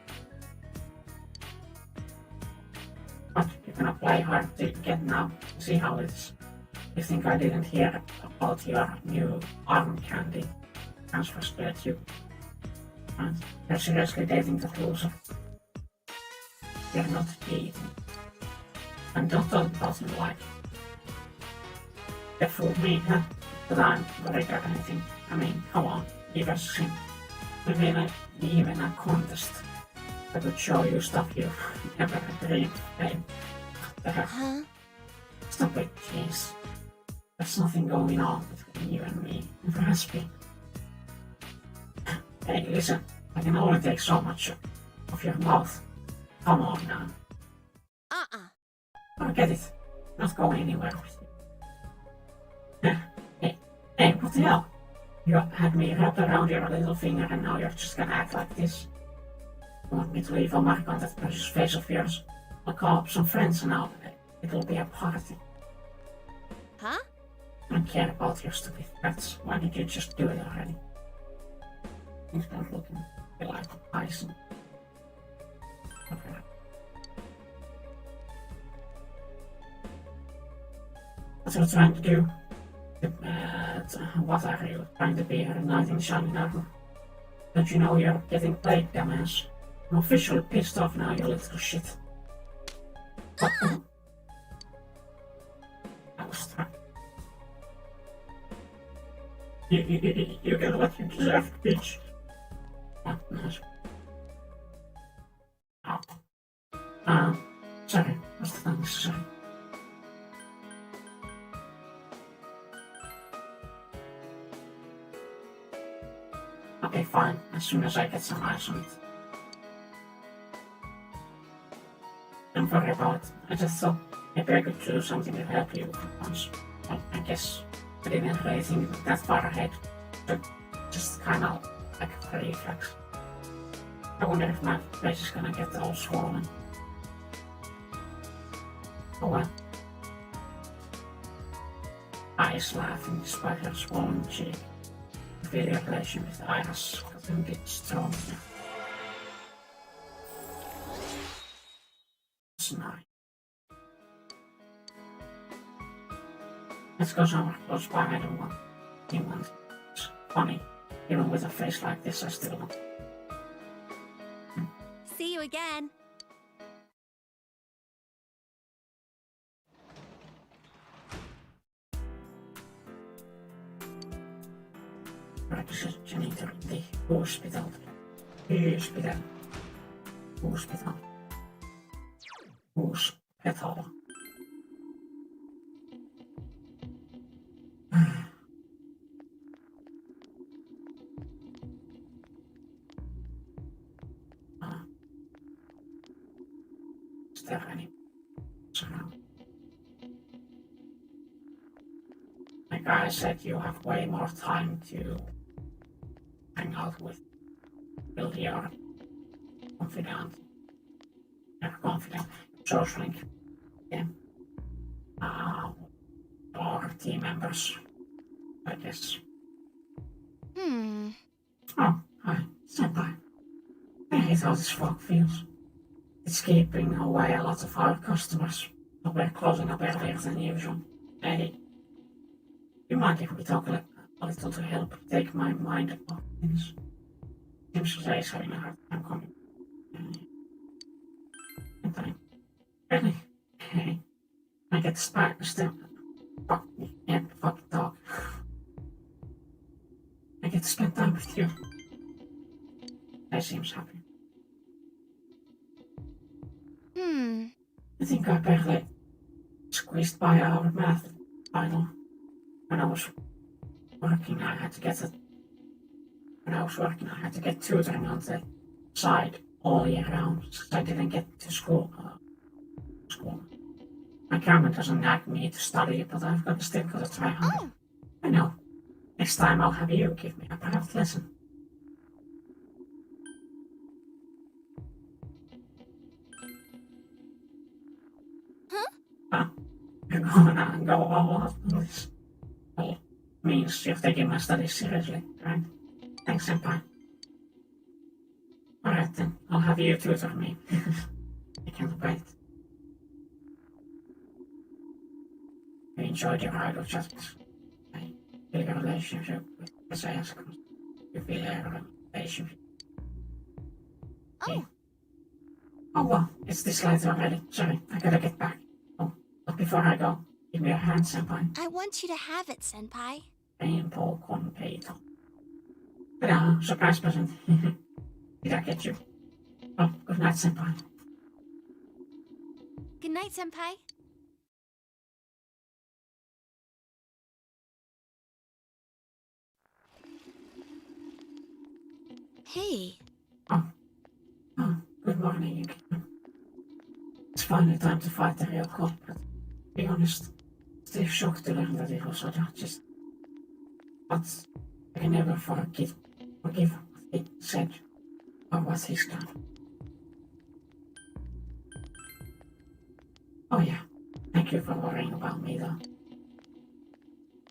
But you're gonna play hard to get now. See how it is. You think I didn't hear about your new arm candy? Sounds frustrated you. And you're seriously dating that loser. You're not eating. And don't talk about him like. They fooled me, huh? But I'm worried or anything. I mean, come on, give us a sim. Even a contest that would show you stuff you never dreamed, babe. What the heck? Huh? Stop it, please. There's nothing going on between you and me, Raspy. Hey, listen, I can only take so much of your mouth. Come on now. Forget it. Not going anywhere with you. Hey, what the hell? You had me wrapped around your little finger and now you're just gonna act like this. You want me to leave a mark on that precious face of yours? I'll call up some friends and now it'll be a party. Huh? I don't care about your stupid threats. Why did you just do it already? Things don't look like Tyson. Okay. What are you trying to do? What are you trying to be a knight in shining armor? Don't you know you're getting played, dumbass? I'm officially pissed off now, you little shit. What? I was trying. You get what you deserve, bitch. What? Nice. Oh. Sorry, was that unnecessary? Okay, fine, as soon as I get some eyes on it. Don't worry about it. I just thought maybe I could do something to help you once. Well, I guess I didn't really think that far ahead. But just kinda like a reflex. I wonder if my face is gonna get all swollen. Oh well. Eyes laughing despite her swollen cheek. The relation with Iris couldn't get strong. It's nice. Let's go somewhere close by. I don't want anyone. It's funny. Even with a face like this, I still want. See you again. Representative in the hospital. Hospital. Hospital. Hospital. Is there any somehow? I like I said, you have way more time to hang out with, build your confident social link. Yeah. Or team members, I guess. Oh, hi, senpai. I hate how this fog feels. It's keeping away a lot of our customers. But we're closing up earlier than usual. Hey, you mind if we talk a little to help take my mind off things? Seems to say it's having a hard time coming. Really? Hey, I get stuck still. Fuck me. Yeah, fuck dog. I get to spend time with you. That seems happy. I think I barely squeezed by our math final. When I was working, I had to get tutoring on the side all year round, since I didn't get to school. My karma doesn't nag me to study, but I've still got to try harder. I know. Next time I'll have you give me a private lesson. You're gonna go all out on this. Well, means you're taking my studies seriously, right? Thanks, senpai. Alright then, I'll have you tutor me. I can't wait. I enjoyed your ride with Justice. I feel your relationship with Isaiah. You feel your relationship. Oh well, it's this late already. Sorry, I gotta get back. Oh, but before I go, give me your hand, senpai. I want you to have it, senpai. Painful conpeito. Surprise present. Did I get you? Oh, good night, senpai. Good night, senpai. Hey. Oh, good morning, Yuki. It's finally time to fight the real culprit. To be honest, still shocked to learn that it was a just. But I can never forgive what he said or what he's done. Oh yeah, thank you for worrying about me though.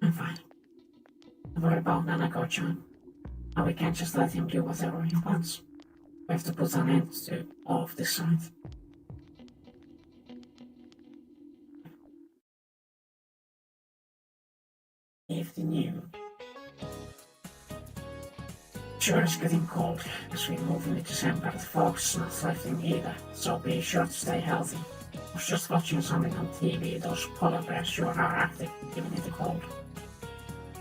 I'm fine. Don't worry about Nanako-chan. Now we can't just let him do whatever he wants. We have to put an end to all of this side. Evening new. Sure it's getting cold as we move into December. The fog's not lifting either, so be sure to stay healthy. I was just watching something on TV. Those polar bears sure are active even in the cold.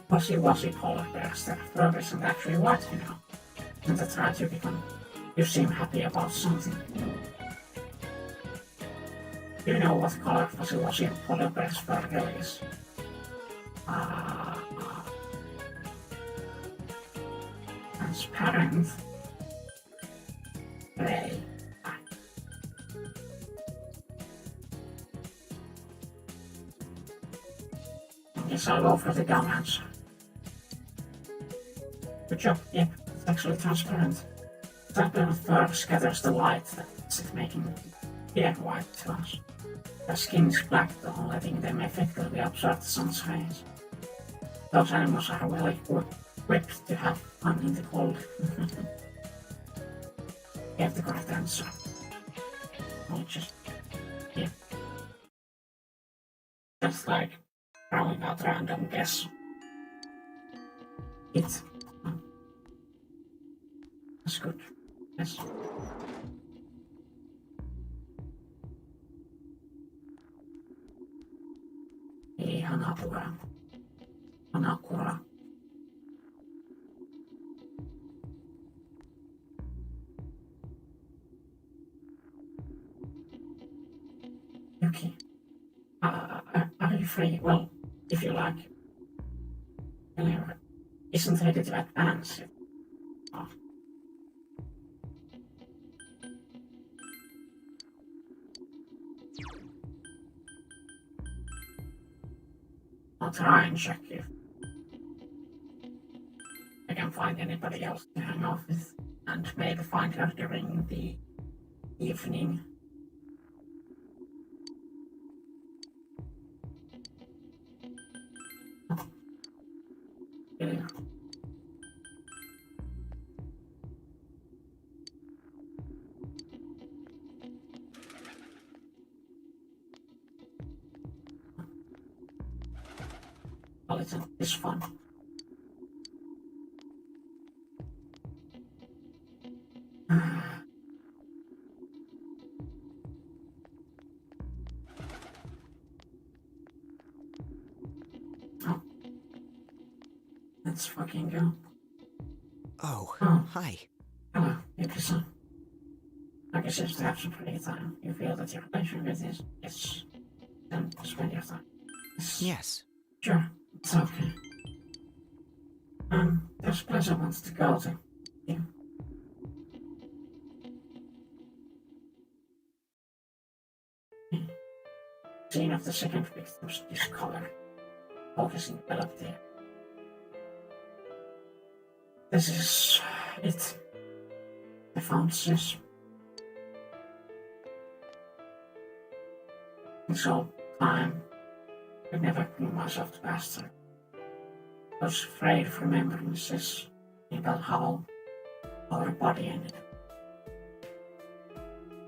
Fuzzy polar bears, their fur isn't actually white, you know. And that's right, you seem happy about something. You know what color fuzzy polar bear's fur really is? Transparent. Gray. Guess I'll go for the dumb answer. Good job, yep, it's actually transparent. Transparent fur scatters the light that's it making it appear white to us. Their skin is black though, letting them effectively absorb the sun's rays. Those animals are well equipped to have fun in the cold. You have the correct answer. I'll just, yeah. Just like throwing out random guess. It's that's good. Yes. Hanapura. Hanakura. Yuki. Are you free? Well, if you like. Isn't ready to advance. Oh. I'll try and check if find anybody else to hang out with, and maybe find her during the evening. Yeah. Well, it's fun. Oh. Let's fucking go. Oh, Oh. hi. Hello, Yuki-san. Like I seems to have some free time. You feel that your relationship with this is then spend your time. Yes. Sure, it's okay. There's a place I want to go to. Yeah. Scene of the second victim's discovery. Focusing developed there. This is it. I found this. It's all time. I never grew myself to pastor. I was afraid of remembering this about how our body ended.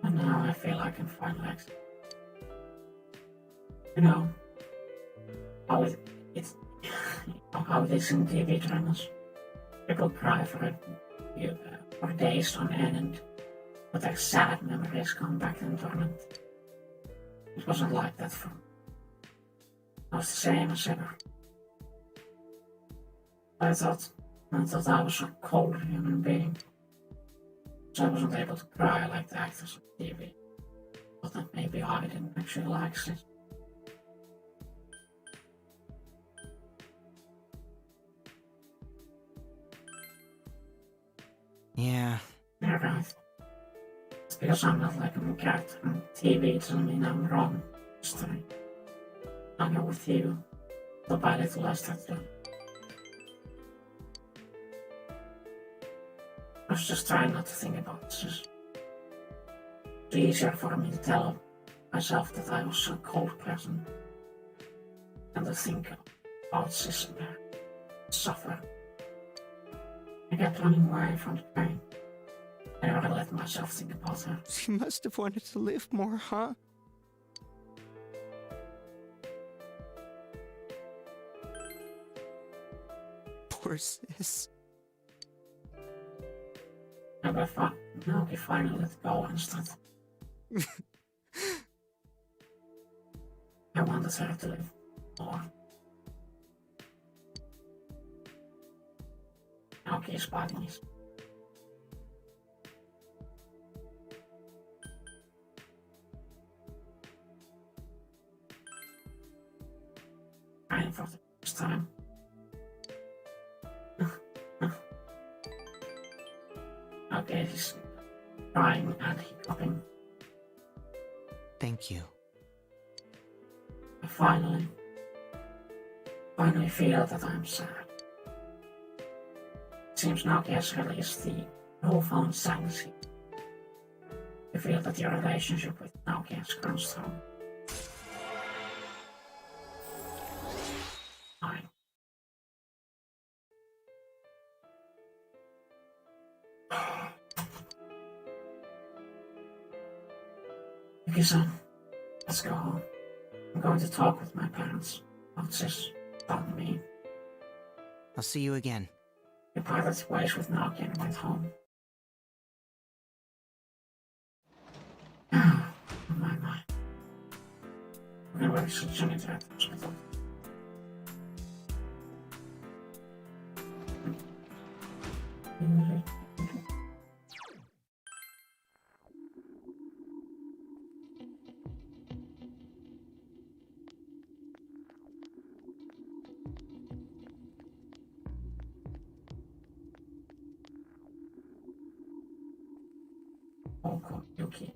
And now I feel I can finally accept. You know, how it is in TV dramas. People cry for days on end, but their sad memories come back in torment. It wasn't like that for me. I was the same as ever. I thought I was a cold human being, so I wasn't able to cry like the actors on TV. But that maybe I didn't actually like it. Yeah. You're right. It's because I'm not like a character on TV, it doesn't mean I'm wrong this time. I know with you, little by little I start to. I was just trying not to think about this. It's easier for me to tell myself that I was a cold person than to think about this and suffer. I kept running away from the pain. I never let myself think about her. She must have wanted to live more, huh? Poor sis. Now we finally let go instead. I wanted her to live more. Now he's biting me. Trying for the first time. Okay, he's crying and hiccuping. Thank you. I finally feel that I'm sad. It seems Naoki has released the profound sanity. You feel that your relationship with Naoki has grown strong. Fine. Yuki-san, let's go home. I'm going to talk with my parents about this, about me. I'll see you again. You parted ways with Naoki and went home. Oh my. We're going to such an internet hospital. Oh, God, Yuki.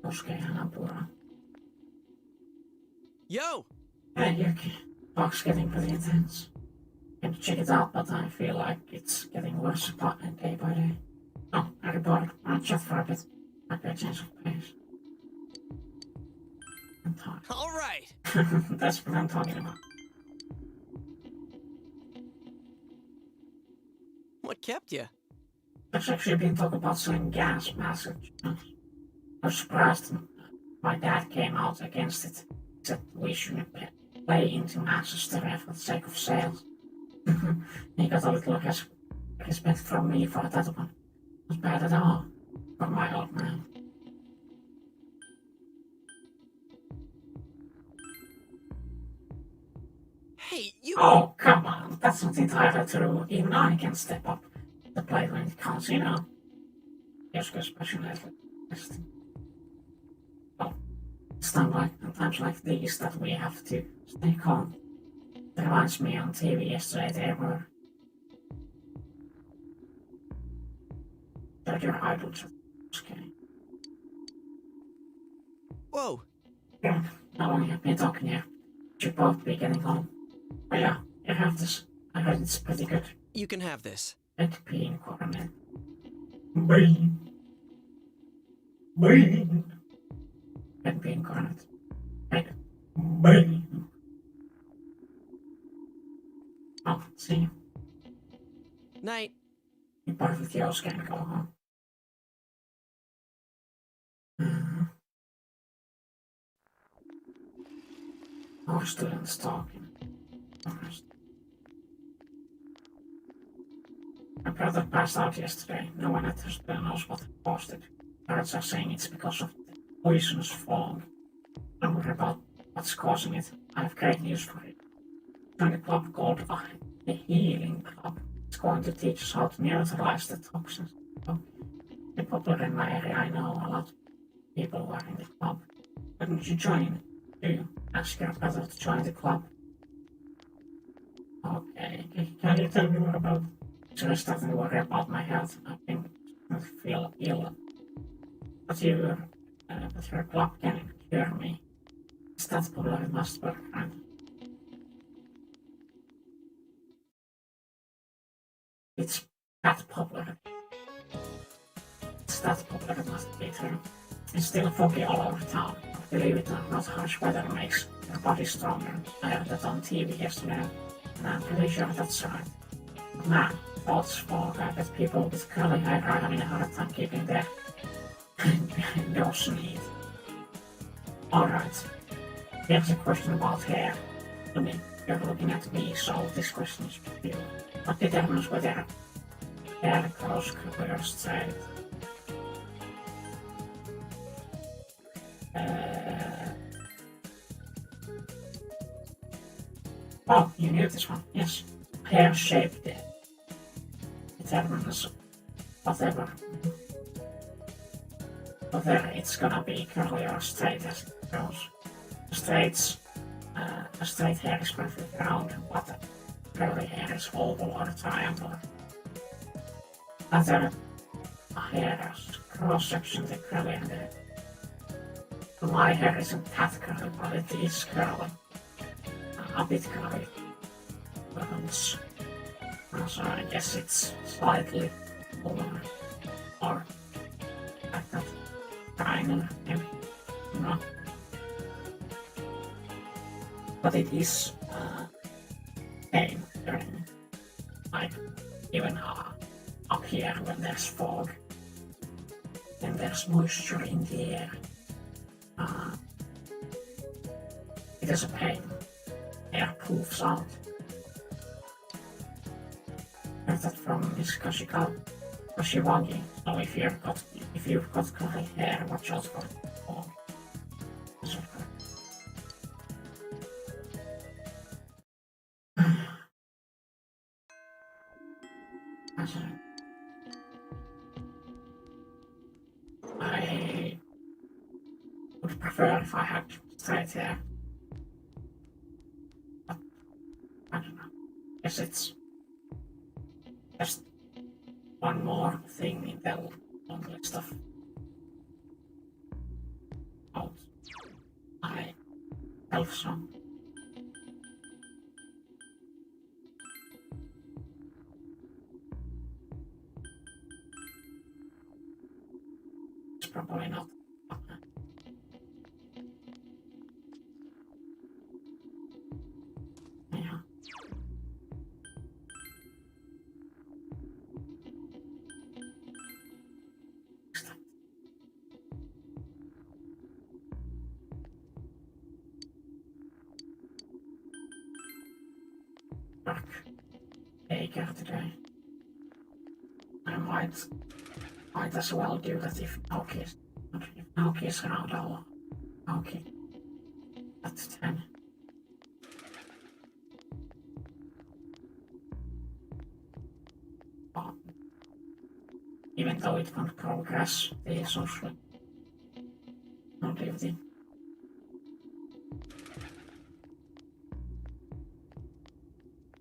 koskee hänen puolella. Yo! Hey Yuki, talk's getting pretty intense. Can you check it out, but I feel like it's getting worse day by day. Oh, I reported. I'll chat for a bit. Might be a change of pace. I'm tired. All right! That's what I'm talking about. What kept you? There's actually been talk about selling gas masks. I was surprised my dad came out against it. He said we shouldn't play into masses for the sake of sales. He got a little respect from me for that one. Not bad at all for my old man. Hey, you... Oh, come on. That's not entirely true. Even I can step up the plate when it counts, you know. Yes, especially well, it's times like these that we have to stay calm. It reminds me on TV yesterday they were your idols. Okay. Whoa! Yeah, how long have been talking here? Should both be getting home. Oh yeah, you have this. I heard it's pretty good. You can have this. It being quarantine. Brain. It being quarantine. Brain. Oh, see you. Night. You both with yours can go home. Our students talking. Honest. My brother passed out yesterday. No one at the hospital knows what caused it. Parents are saying it's because of the poisonous fog. I'm worried about what's causing it. I have great news for you. Join a club called the Healing Club. It's going to teach us how to neutralize the toxins. So, in popular in my area, I know a lot of people who are in the club. Why don't you join? Do you ask your brother to join the club? Okay, can you tell me more about it? So I started to worry about my health. I feel ill. But your club can cure me. Is that popular? It must work, right? It's that popular. It's that popular, it must be true. It's still foggy all over town. Believe it or not, harsh weather makes your body stronger. I heard that on TV yesterday, and I'm pretty sure that's right. But man, false fog, I bet people with curly hair are having a hard time keeping their nose neat. Alright, here's a question about hair. Lumi, you're looking at me, so this question is for you. What determines whether hair grows curly or straight? Oh, you knew this one, yes. Hair shape determines whether it's gonna be curly or straight as it goes. A straight hair is perfectly round, but curly hair is oval or triangular. Other hair's cross-section the curly and my hair isn't that curly, but it is curly. A bit curly. So I guess it's slightly over or like that triangle, maybe. No. But it is pain during, like, even up here when there's fog and there's moisture in the air. It is a pain. Air poofs out. Heard that from Miss Kashiwagi. So if you've got curly hair, watch out for fog. I would prefer if I had straight hair. But I don't know. Guess it's just one more thing in the long list of I believe so. It's probably not. Yeah. Work. Baker today. I might as well do that if Naoki is around. I'll Naoki at 10. But even though it won't progress the social mobility.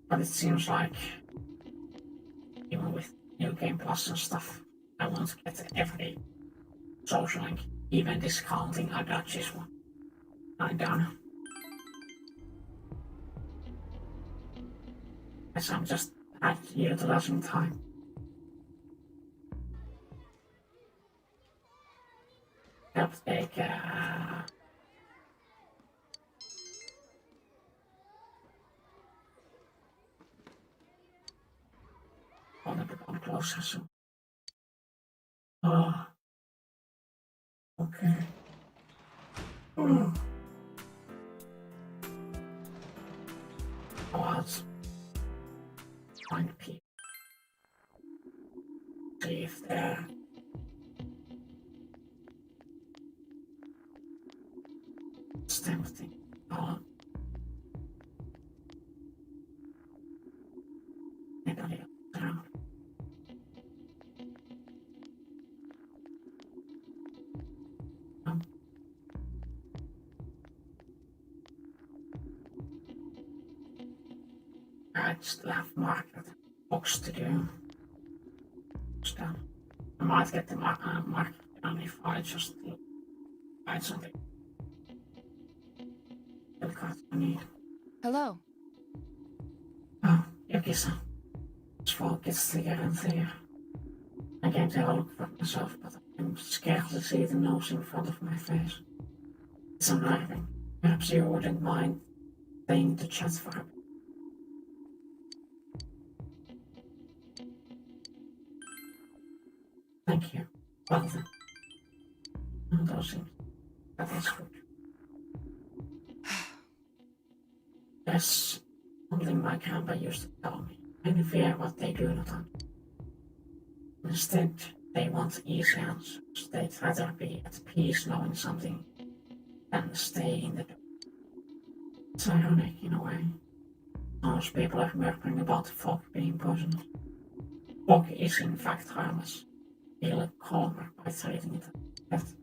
But it seems like even with New Game Plus and stuff, I won't get every social link, even discounting I got this one. I'm done. Guess I'm just at utilizing time. Help take wanna become closer soon. Oh. Okay. Oh. Let's find people. See if they're it's tempting. Anybody else around? I still have market box to do. Still, I might get the market done if I just find something. The card I need. Hello. Oh, Yuki-san. This fog gets thicker and thicker. I can't tell a look for myself, but I'm scared to see the nose in front of my face. It's unnerving. Perhaps you wouldn't mind staying to chat for a bit. Thank you. Well then. Those things. That is good. There's something my grandpa used to tell me. Many fear what they do not understand. Instead, they want easy answers. They'd rather be at peace knowing something than stay in the dark. It's ironic in a way. Most people are murmuring about fog being poisonous. Fog is in fact harmless. Feel calmer by treating it as death.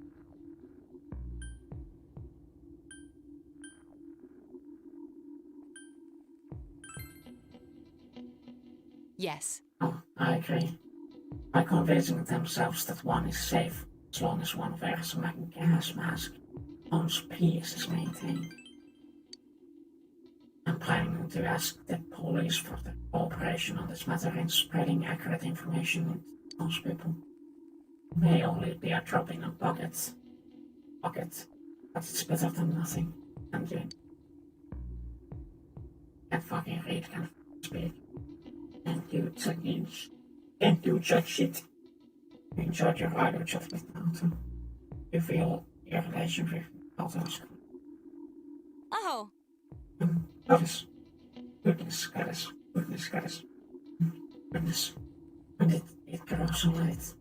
Yes. Oh, I agree. By convincing themselves that one is safe as long as one wears a gas mask, one's peace is maintained. I'm planning to ask the police for their cooperation on this matter in spreading accurate information to most people. May only be a drop in a bucket, but it's better than nothing. And you can't fucking read, can't speak. Can't do judge shit. You enjoyed your ride or chat with now too. You feel your relationship with others. Oh. Goddess. Goodness, goddess. Goodness, goddess. Goodness. When it grows so late,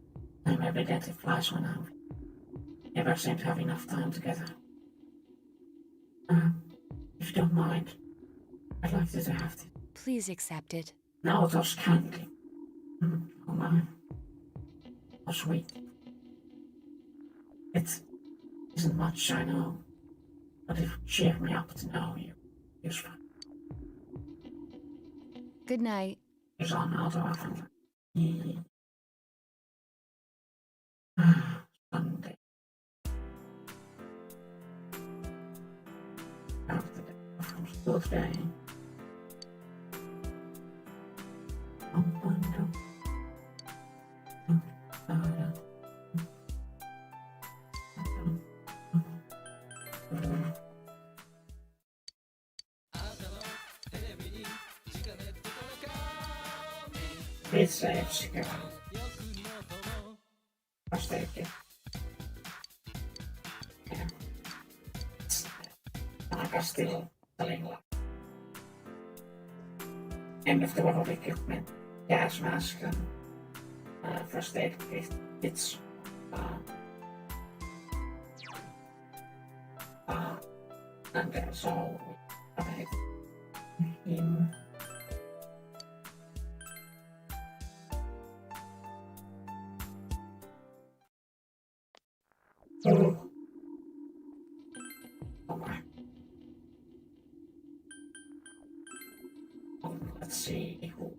time evidently flies when I'm never seem to have enough time together. If you don't mind, I'd like to have it. Please accept it. No, those kindly. Oh my. How sweet. It isn't much, I know, but it would cheer me up to know you're useful. Good night. Is on auto often. Sunday. Good day. It saves you. Let's take it. Yeah. Aika still telling like end of the world equipment, gas mask, and first aid kits. And there's all about him. Oh. Oh my. Let's see who.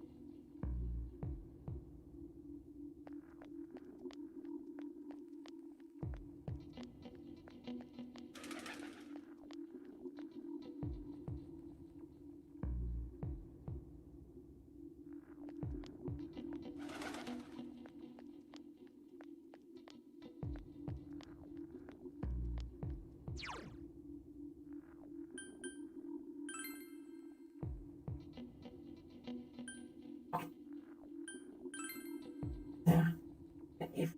If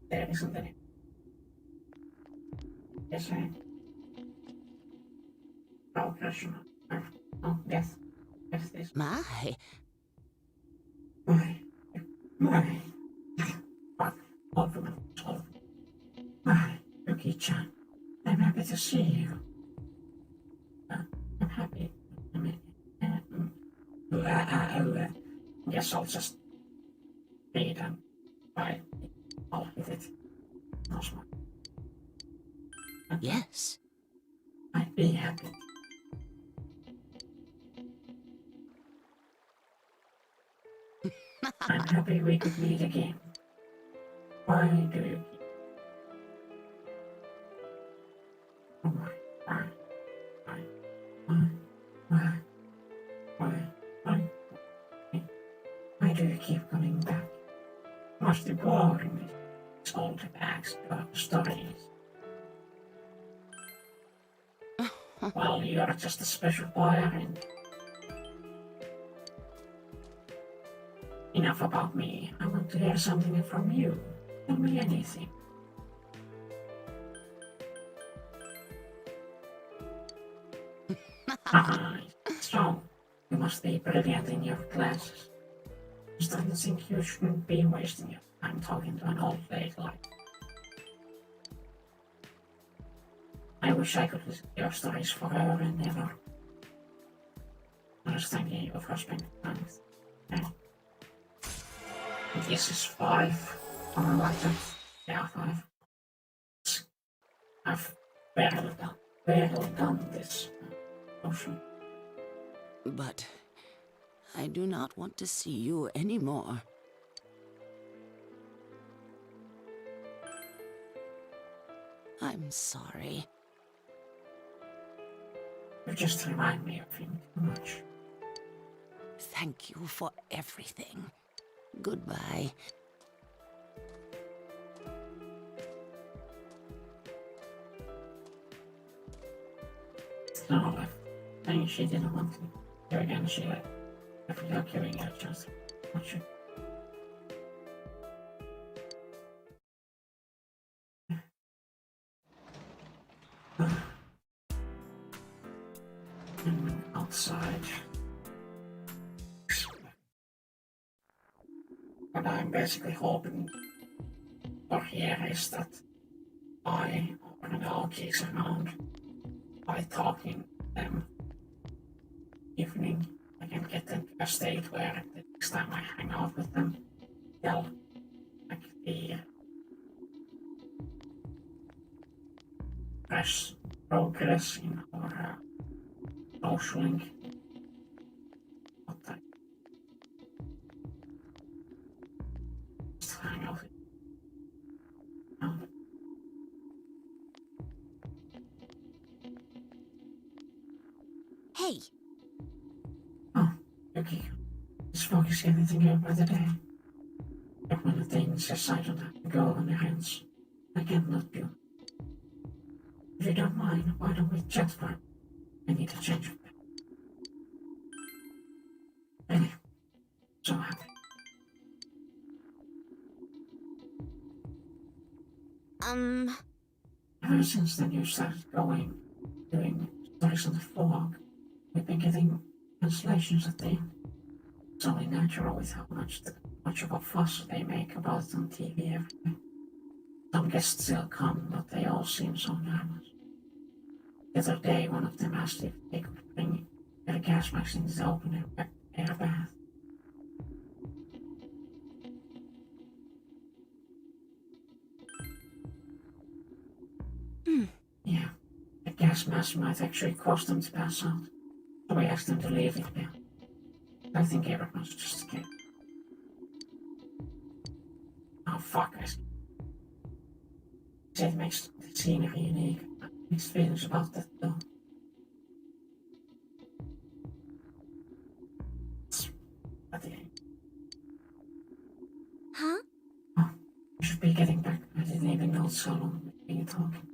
there isn't any. Yes, progression. Oh, yes. Yes, this. My. But ultimately, Yuki-chan, I'm happy to see you. I'm happy. Guess I'll just read and buy all with it. No smart. Yes. I'd be happy. I'm happy we could meet again. Why do you keep... Oh my, why do you keep coming back? Must be boring with these old bags of stories. Well, you're just a special boy, and enough about me. I want to hear something from you. Tell me anything. So, you must be brilliant in your classes. I started to think you shouldn't be wasting your time talking to an old lady like. I wish I could listen to your stories forever and ever. Understanding you for spending time with me. This is 5 on like that. Yeah, 5. I've barely done this potion. But I do not want to see you anymore. I'm sorry. You just remind me of him too much. Thank you for everything. Goodbye. No, I think she didn't want to do again. She like, without giving her a chance. Not sure. And outside. What I'm basically hoping for here is that I open all keys around by talking to them. Evening, I can get them to a state where the next time I hang out with them, they'll like the progress in our socialing. What the just hang out with them. Hey, fog is getting thicker by the day. But when the things aside on the girl on your hands, I can't not you. If you don't mind, why don't we chat for it? I need a change of bed. Really, so happy. Ever since then you started doing stories on the fog, we've been getting cancellations at the end. It's only natural with how much of a fuss they make about it on TV every day. Some guests still come, but they all seem so nervous. The other day, one of them asked if they could bring their gas mask in the open air bath. Yeah, the gas mask might actually cause them to pass out, so we asked them to leave it there. I think everyone's just scared. Oh fuck, it makes the scenery unique. Mixed feelings about that though. At the end. Huh? Oh, we should be getting back. I didn't even know so long we've been talking.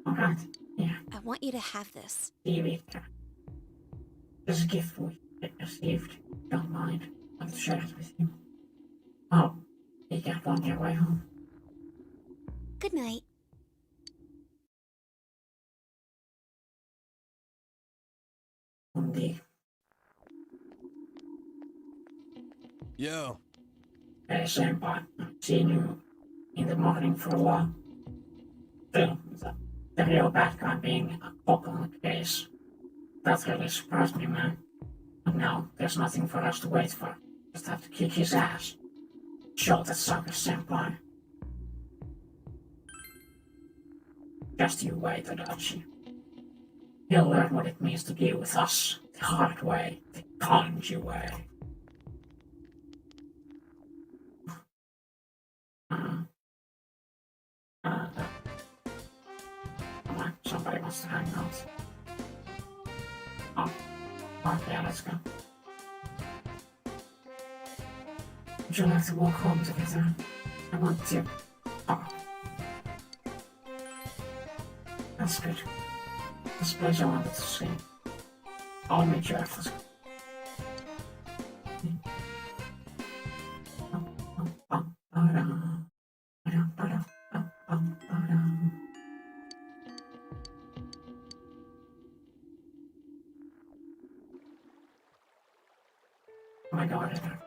Alright, yeah. I want you to have this. TV. There's a gift we received. Don't mind. I'll share it with you. Oh, you get on your way home. Good night. Indeed. Yo. Hey, senpai. I've seen you in the morning for a while. Still, the real bad guy being a cop on the case. That really surprised me, man. And now, there's nothing for us to wait for. Just have to kick his ass. Show that sucker, senpai. Just you wait, Adachi. He'll learn what it means to deal with us the hard way, the kanji way. Come on, somebody wants to hang out. Oh, yeah, let's go. Would you like to walk home together? I want to. Oh. That's good. This place I wanted to see. I'll meet you after school. My daughter.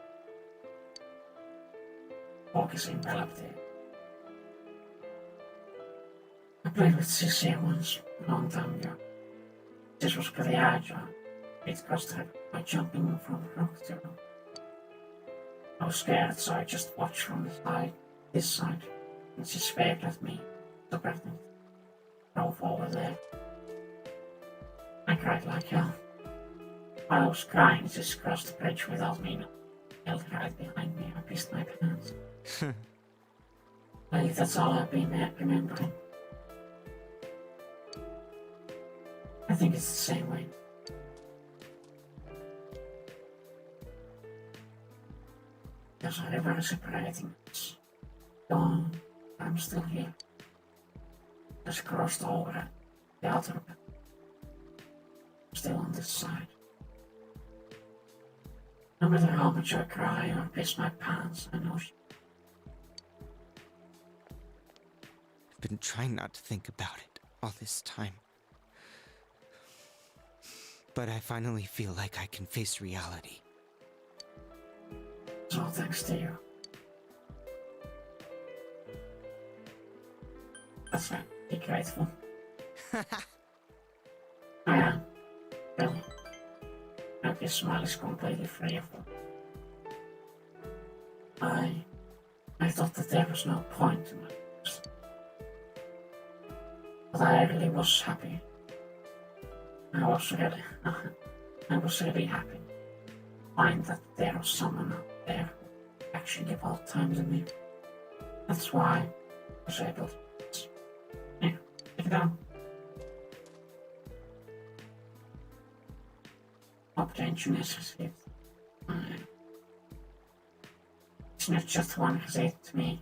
Walk is enveloped there. I played with Sissy once, a long time ago. This was pretty agile. It cost her by jumping from rock to rock. I was scared, so I just watched from the side, this side, and she stared at me, so pregnant. Drove over there. I cried like hell. While I was crying, she crossed the bridge without me. Held her right behind me. I pissed my pants. I think that's all I've been remembering. I think it's the same way. There's a river separating us. Gone, but I'm still here. Just crossed over the other bit. I'm still on this side. No matter how much I cry or piss my pants, I know she... I've been trying not to think about it all this time. But I finally feel like I can face reality. It's all thanks to you. That's right. Be grateful. I am. Really. I hope your smile is completely free of them. I thought that there was no point to my lips. But I really was happy. I was really happy to find that there was someone out there who actually devoted time to me. That's why I was able to. Yeah, take it down. Opportunity received. It's not just one has to me.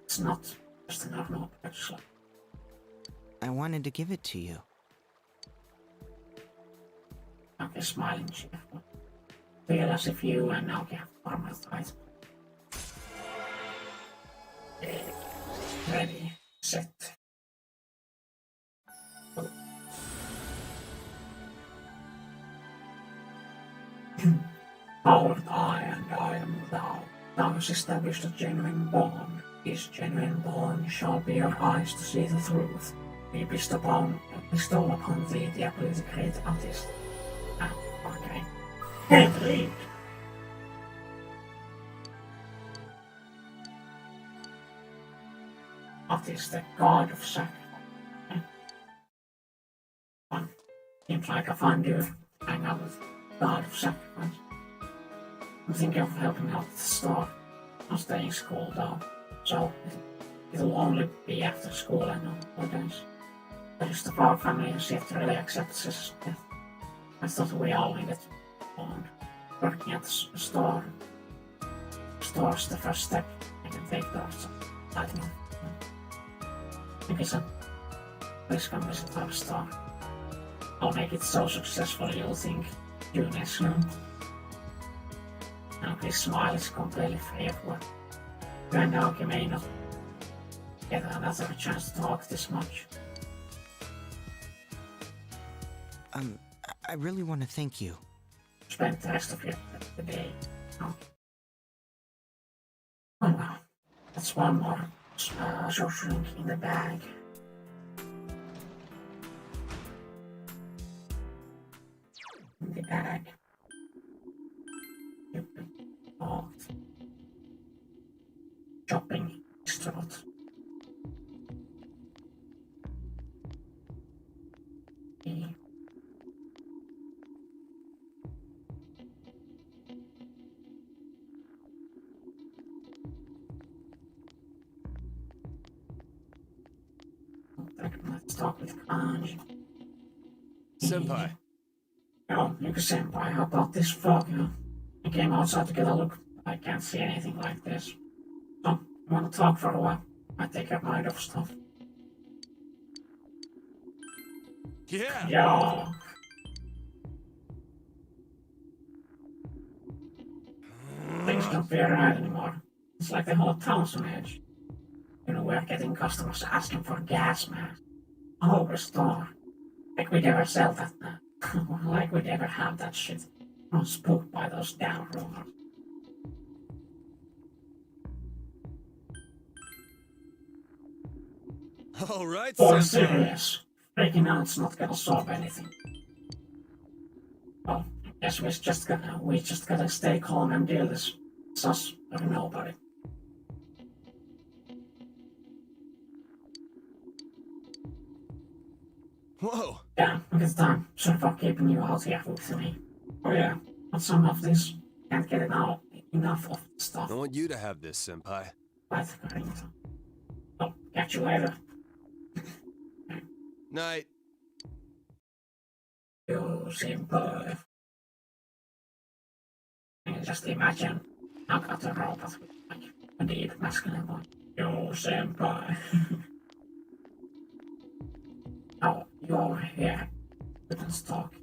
It's not just a normal picture. I wanted to give it to you. Naoki smiling cheerful. Feel as if you and Naoki have traumatized. Ready, set. Our I and I am thou. Thou hast established a genuine bond. This genuine bond shall be your eyes to see the truth. We bestow upon thee the ability to create artist. Ah, okay. Can't read. Artist, the god of sacrifice. Fun. Seems like a fun dude. Hang out with god of sacrifice. I'm thinking of helping out at the store. I'm staying school though, so it'll only be after school and on holidays. The rest of our family has yet to really accept his death. I thought we all needed on working at the store. Store's the first step. I can take those. I don't know. Okay, so please come visit our store. I'll make it so successful you'll think you next room. Naoki's smile is completely free of work. You and Naoki may not get another chance to talk this much. I really want to thank you. Spend the rest of the day. Oh well, that's one more social link in the bag. In the bag. Shopping restaurant. Let's talk with Kanji. Senpai. Oh, Yuki senpai, how about this fog, huh? I came outside to get a look. I can't see anything like this. So, you wanna talk for a while? I take your mind off stuff. Yeah! Yo! Things don't feel right anymore. It's like the whole town's on edge. You know, we're getting customers asking for gas masks. All over the store. Like we'd ever sell that now. Like we'd ever have that shit. I'm spooked by those damn rumors. Alright, For senpai. serious. Breaking out's not gonna solve anything. Well, I guess we just gotta stay calm and deal this. It's us or nobody. Whoa! Yeah, look at the time. Sorry for keeping you out here with me. Oh yeah, but some of this can't get enough of the stuff. I want you to have this, senpai. Right, Carrington. Oh, catch you later. Night. You senpai. I can just imagine I got a robot with like a deep masculine voice. You senpai. Oh, you're here. We can talk.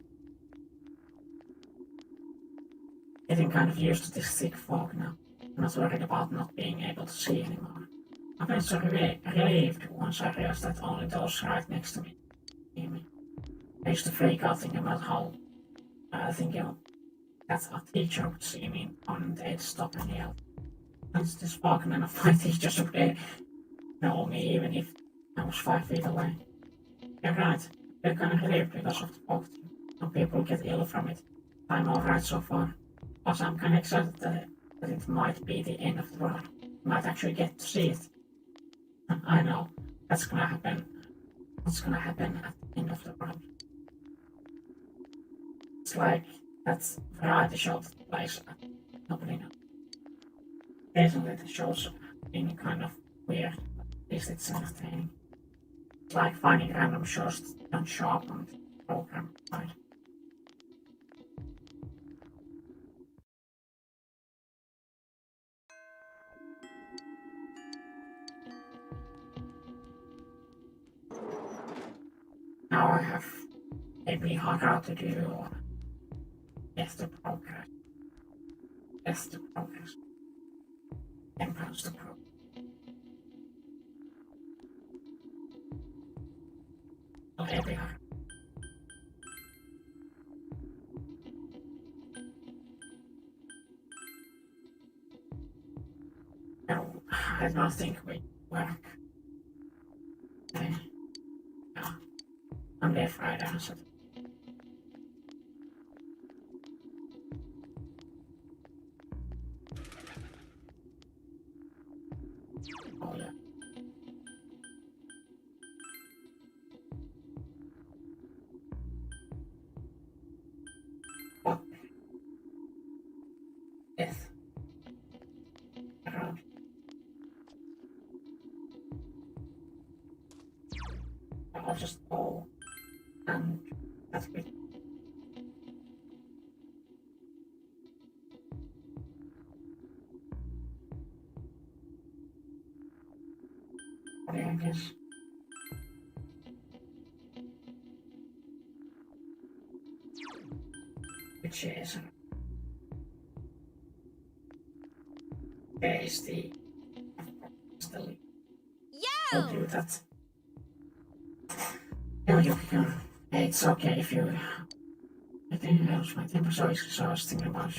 Getting kind of used to this thick fog now. I'm not worried about not being able to see anymore. I felt so relieved once I realized that only those right next to me see me. I used to freak out thinking about how thinking that a teacher would see me and they'd stop and yell. Since this fog, none of my teachers would know me even if I was 5 feet away. You're right. They're kind of relieved because of the fog. Some people get ill from it. I'm alright so far. Also, I'm kind of excited that it might be the end of the world. Might actually get to see it. I know. That's gonna happen. What's gonna happen at the end of the world? It's like that variety show that plays nobody knows. Recently the show's been kind of weird, but at least it's entertaining. It's like finding random shows that don't show up on the program, right? now I have maybe harder to do or get the progress. That's the progress. Impulse the progress. So here we are. No, I don't think we work. No, I'm there Friday answer. Oh yeah. What? Yes. Around. I'll just go and that's it. Okay, I guess. Which is the Yo! I'll do that. No, you can. It's okay if you. I think it helps my temper, so I was thinking about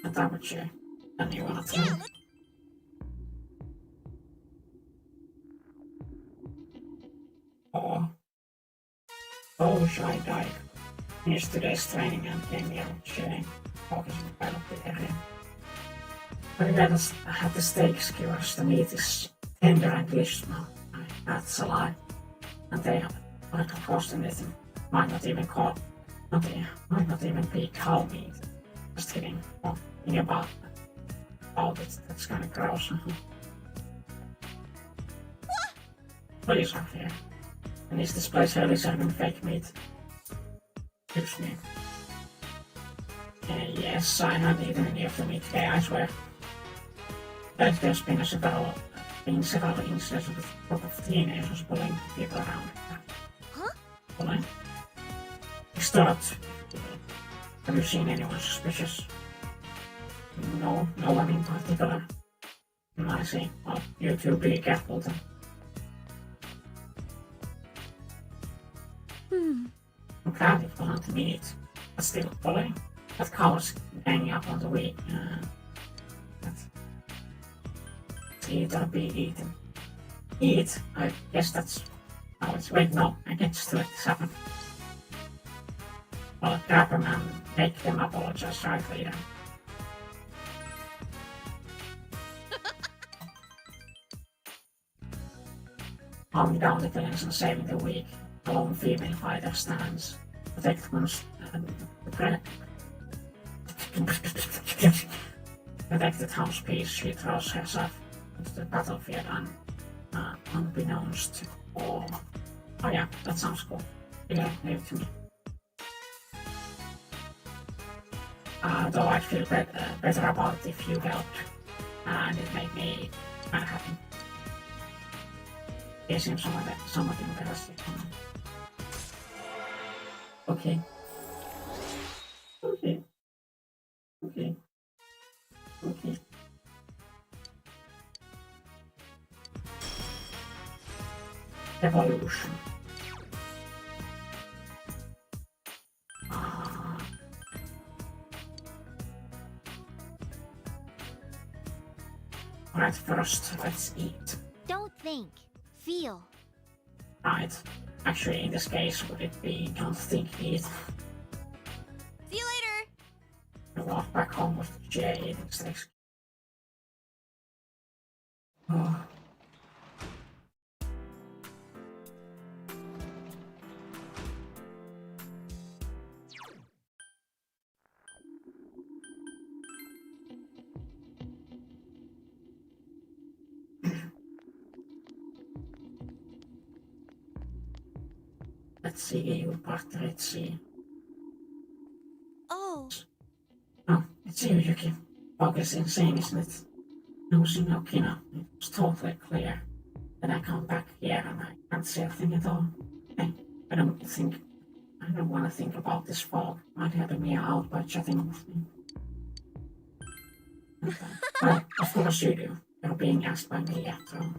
a double check. And you want to tell me? Oh, Shy died. Finished today's training and came here chilling, focusing on the area. But we gotta have the steak skewers. The meat is tender and delicious now. That's a lie. And they might not cost anything. Might not even be cow meat. Just kidding. Well, thinking about it, that's kinda gross. Please are here. And is this place really serving fake meat? Excuse me. Yes, I haven't eaten any of the meat today, I swear. There's been several incidents with a group of teenagers bullying people around. Huh? Bullying? Start. Have you seen anyone suspicious? No, no one in particular. I see. Well, you two be careful then. I'm glad it wasn't meat, but still bullying. That cow was hanging up on the weed. Eat or be eaten. Eat, I guess that's how it's. Wait, no, I get to let this happen. Well, grab them and make them apologize right later. Calming down the villains and saving the weak. A lone female fighter stands. Protect the town's peace. She throws herself into the battlefield unbeknownst. Oh yeah, that sounds cool. Yeah, leave it to me. Though I'd feel better about it if you helped. And it made me kinda happy. It seems somewhat embarrassing. Okay. Evolution. Right, first, let's eat. Don't think. Feel. Right. Actually, in this case, would it be don't think, eat? See you later! I walk back home with Jay eating steaks. Oh. Let's see, you portrait, see. Oh. Oh, it's you, Yuki. Fog is insane, isn't it? No Kino. It was totally clear. Then I come back here and can't see a thing at all. Hey, I don't want to think about this fog. Might help me out by chatting with me. Well, of course you do. You're being asked by me after all.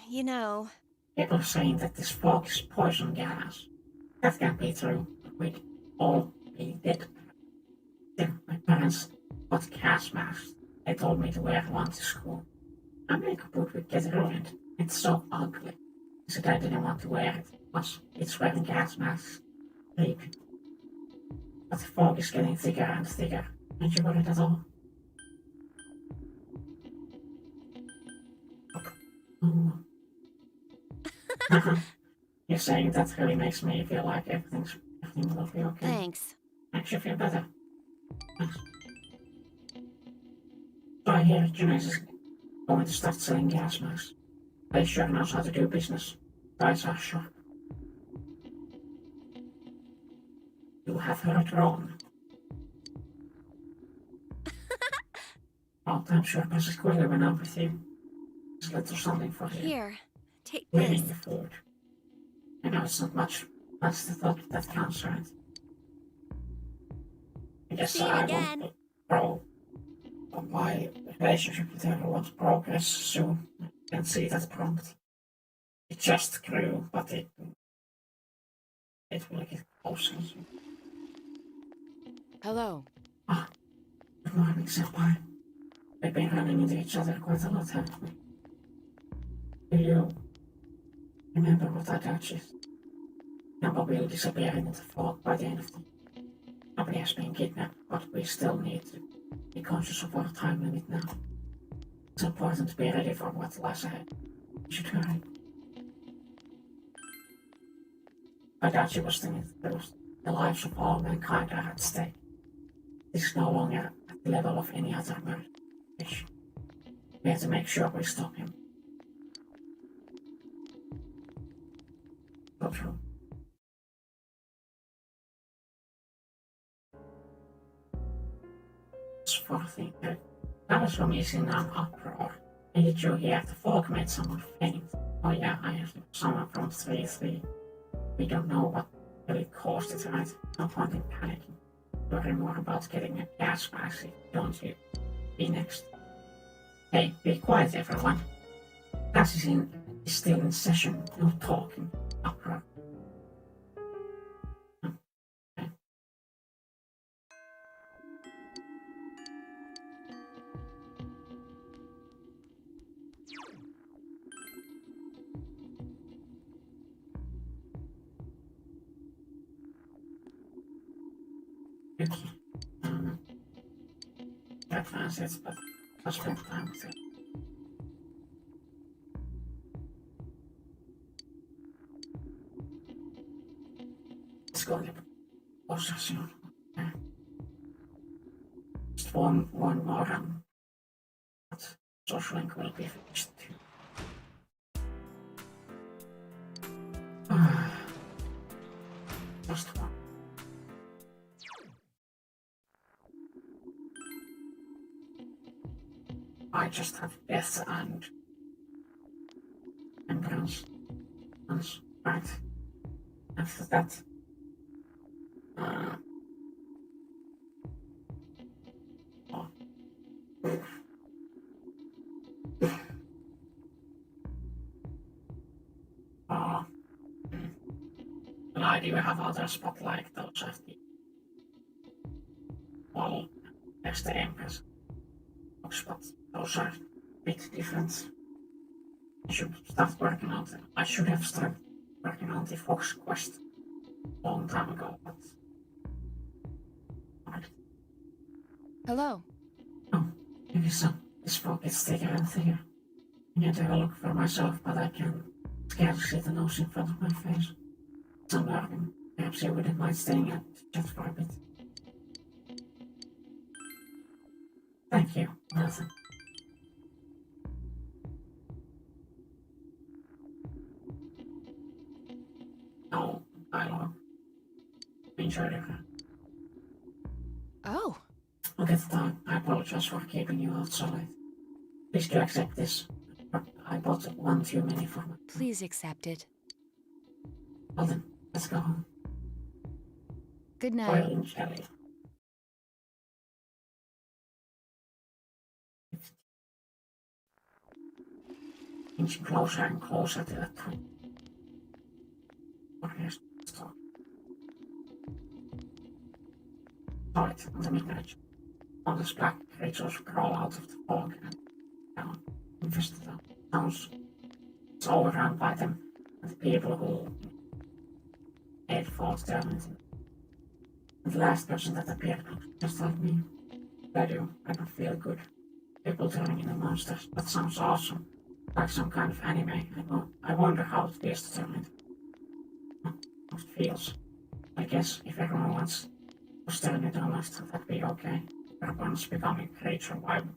You know... People are saying that this fog is poison gas. That can't be true. We'd all be dead. Then my parents got gas masks. They told me to wear one to school. My makeup would get ruined. It's so ugly. I said I didn't want to wear it. Plus, it's wearing gas masks. Creepy. But the fog is getting thicker and thicker. Aren't you worried at all? Oh. You're saying that really makes me feel like everything will be okay. Thanks. Makes you feel better. Thanks. So I hear Junes is going to start selling gas masks. They sure knows how to do business. Prices are sharp. You have heard wrong. Well, I'm sure Mrs. Quiller went out with you. Just a little something for you. Here, take Cleaning this. the food. I know it's not much. That's the thought that counts, right? I guess See you I again. want to grow. But my relationship with her won't progress soon. I can see that prompt. It just grew, but it will get closer. Hello. Ah, good morning, Senpai. We've been running into each other quite a lot, haven't we? Do you remember what our Dutch is? Number will disappear into the fog by the end of the year. Nobody has been kidnapped, but we still need to be conscious of our time limit now. It's important to be ready for what lies ahead. We should hurry. Our Dutch was thinking that the lives of all mankind are at stake. This is no longer at the level of any other murder. We have to make sure we stop him. So true. For thing, that was from is in an uproar. And did you hear the fog made someone faint? Oh yeah, I have someone from 3-3. We don't know what really caused it, right? No point in panicking. Worry more about getting a gas mask, don't you? Be next. Hey, be quiet, everyone. Class is still in session. No talking. Uproar. Okay. Yuki. That fancy it, but I'll spend time with it. It's going to be closer soon. Okay. Just one more but social link will be finished too. Just one. I just have death and remembrance. Right. After that. And I do have others, but like those of the well, there's the Empress. But those are a bit different. I should start working on them. I should have started working on the Fox quest a long time ago, but Hello. Oh, maybe so. This fog gets thicker and thicker. I need to have a look for myself, but I can scarcely see the nose in front of my face. It's unnerving. Perhaps you wouldn't mind staying and chat for a bit. Thank you, Nathan. No dialogue. Enjoy it. Oh. Look at the time. I apologize for keeping you out so late. Please do accept this. But I bought one too many for me. Please accept it. Well then, let's go home. Good night. Oil and jelly. Inching closer and closer to the time. Okay, stop. Saw it on the midnight. All these black creatures crawl out of the fog and down, infested the towns. It's all around by them, and the people who ate falls down into them. And the last person that appeared looked just like me. I don't feel good. People turning into monsters. That sounds awesome. Like some kind of anime. I wonder how it is determined. How it feels. I guess if everyone wants to turn into a monster, that'd be okay. But once becoming a creature, why would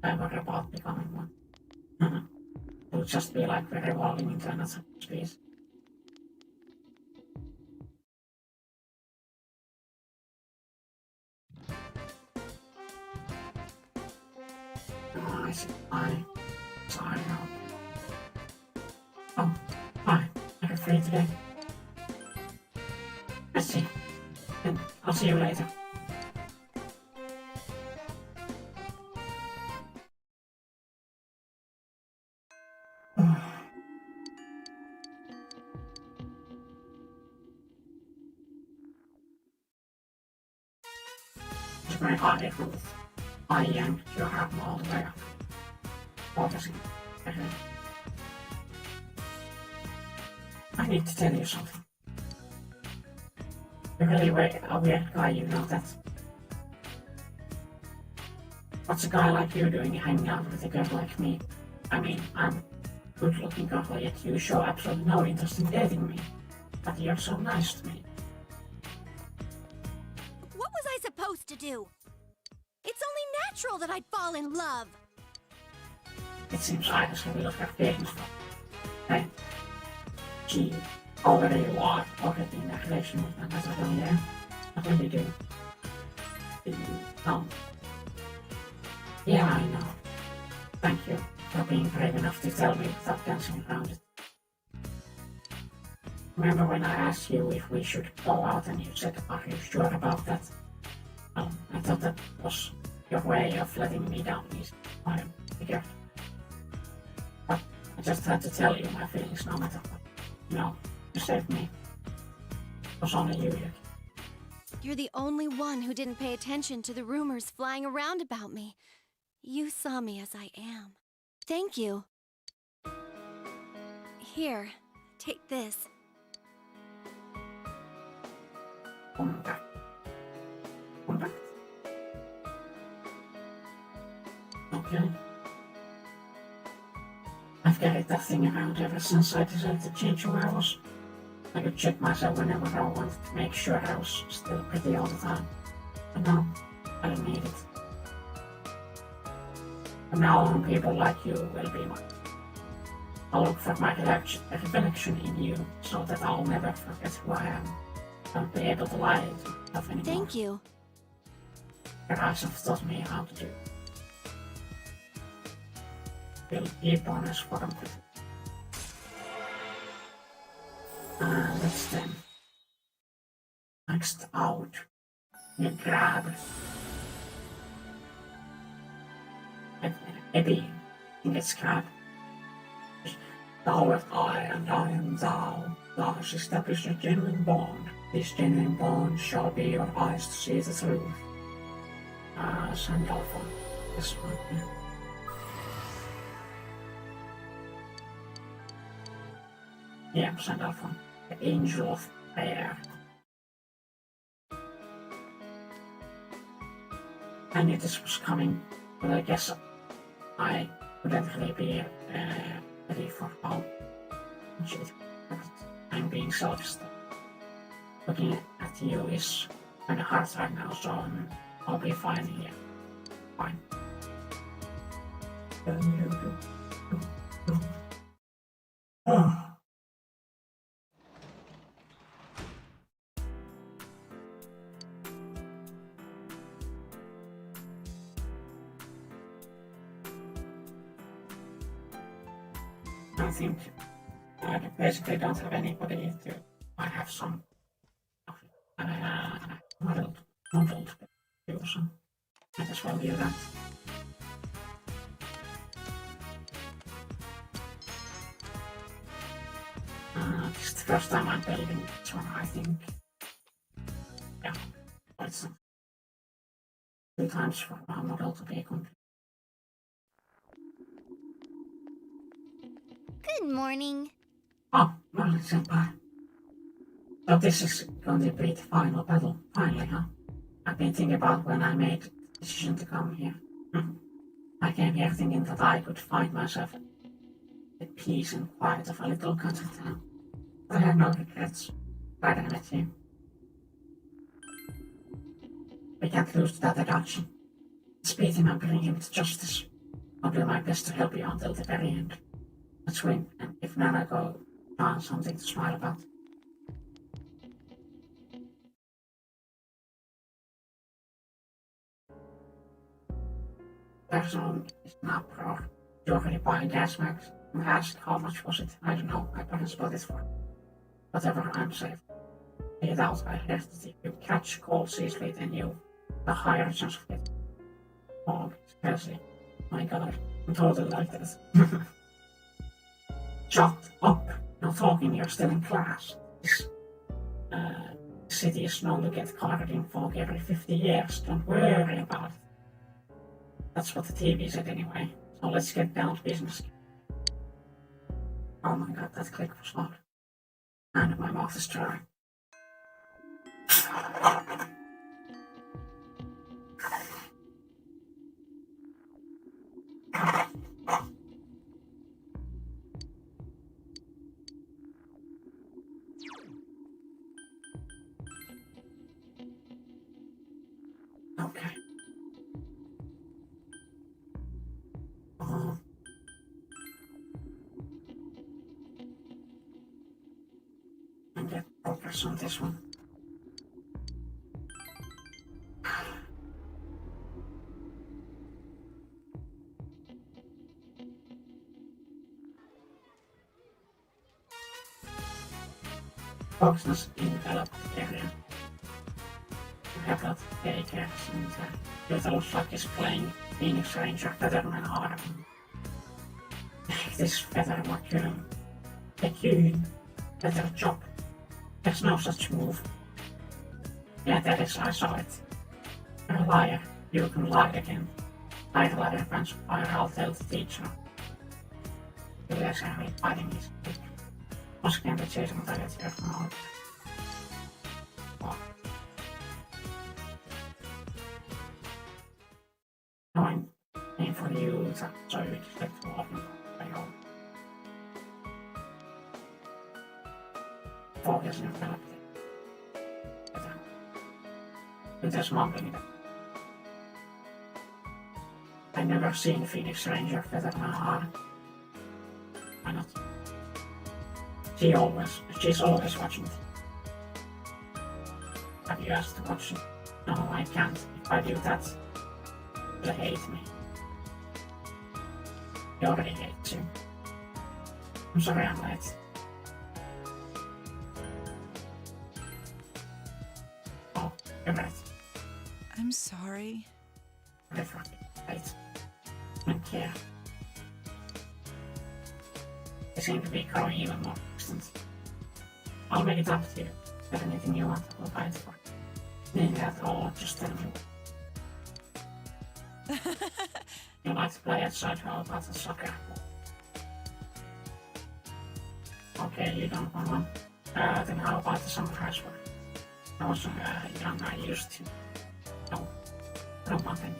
I worry about becoming one? It would just be like we're evolving into another species. I see. Sorry now. Oh, hi. Are you free today? I see. Then I'll see you later. It's very hard if I yanked your arm all the way up. Obviously, I need to tell you something. You're really a weird guy, you know that. What's a guy like you doing hanging out with a girl like me? I mean, I'm a good-looking girl, yet you show absolutely no interest in dating me. But you're so nice to me. What was I supposed to do? It's only natural that I'd fall in love. It seems I just have a lot of feelings for hey, gee, already you are already in a relation with another girl, yeah? I really do. No. Yeah, I know. Thank you for being brave enough to tell me without dancing around it. Remember when I asked you if we should go out and you said, are you sure about that? I thought that was your way of letting me down easy. I figured. But I just had to tell you my feelings no matter what. You know, you saved me. It was only you, Yuki. You're the only one who didn't pay attention to the rumors flying around about me. You saw me as I am. Thank you. Here, take this. Come back. Come back. Okay. I've carried that thing around ever since I decided to change who I was. I could check myself whenever I wanted to make sure I was still pretty all the time. But now, I don't need it. From now on, people like you will be mine. I'll look for my reflection in you so that I'll never forget who I am. I'll be able to lie to myself anymore. Thank you. Your eyes have taught me how to do. Will be bonus for them. And that's them. Next out, you grab a being in its grab. Thou art I, and I am thou. Thou hast established a genuine bond. This genuine bond shall be your eyes to see the truth. Sandalphon. This one, yeah. Yeah, Sandalphon. The angel of prayer. I knew this was coming, but I guess I couldn't really be ready for all. I'm being selfish. Looking at you is kind of hard right now, so I'll be fine here. Fine. I think I basically don't have anybody to. I have some modeled to so might as well do that. This is the first time I'm building this one, I think. Yeah, but it's 2 times for one model to be complete. Good morning. Oh, morning, senpai. So this is going to be the final battle, finally, huh? I've been thinking about when I made the decision to come here. I came here thinking that I could find myself the peace and quiet of a little country town. But I have no regrets. Glad I met you. We can't lose that adoption. Speed him and bring him to justice. I'll do my best to help you until the very end. Let's win, and if Nana go, find something to smile about. There's on is an uproar. You already buying gas mags? And asked how much was it? I don't know. My parents bought it for. Whatever, I'm safe. Get out, I heard that if you catch cold seas late than you, the higher chance of it. Oh, seriously. My god, I'm totally like this. Shut up! No talking, you're still in class. This city is known to get covered in fog every 50 years. Don't worry about it. That's what the TV said anyway. So let's get down to business. Oh my god, that click was loud. And my mouth is dry. Okay. And get progress on this one. Foxness in developed area. We have got daycares and little fuck is playing Phoenix Ranger Featherman Arm. This Feather Raccoon. Better job. There's no such move. Yeah, that is, I saw it. You're a liar. You can lie again. Liar, liar, bunch of fire, I'll tell the teacher. You guys are fighting this week. Once again, the chase on target here from out. Wow. Knowing aim for you, so you expect to walk by home. Focus and develop it. With this mumbling it. I never seen Phoenix Ranger Featherman Arm. Why not? She's always watching it. Have you asked to watch it? No, I can't. If I do that, they'll hate me. He already hates you. I'm sorry I'm late. Oh, you're right. I'm sorry. Whatever. Late. I don't care. They seem to be growing even more distant. I'll make it up to you. If there's anything you want, I'll fight for. Need that all, just tell me. You like to play outside, how about the soccer? Okay, you don't want one. Then how about the summer transfer? Also, young I used to. No, I don't want any.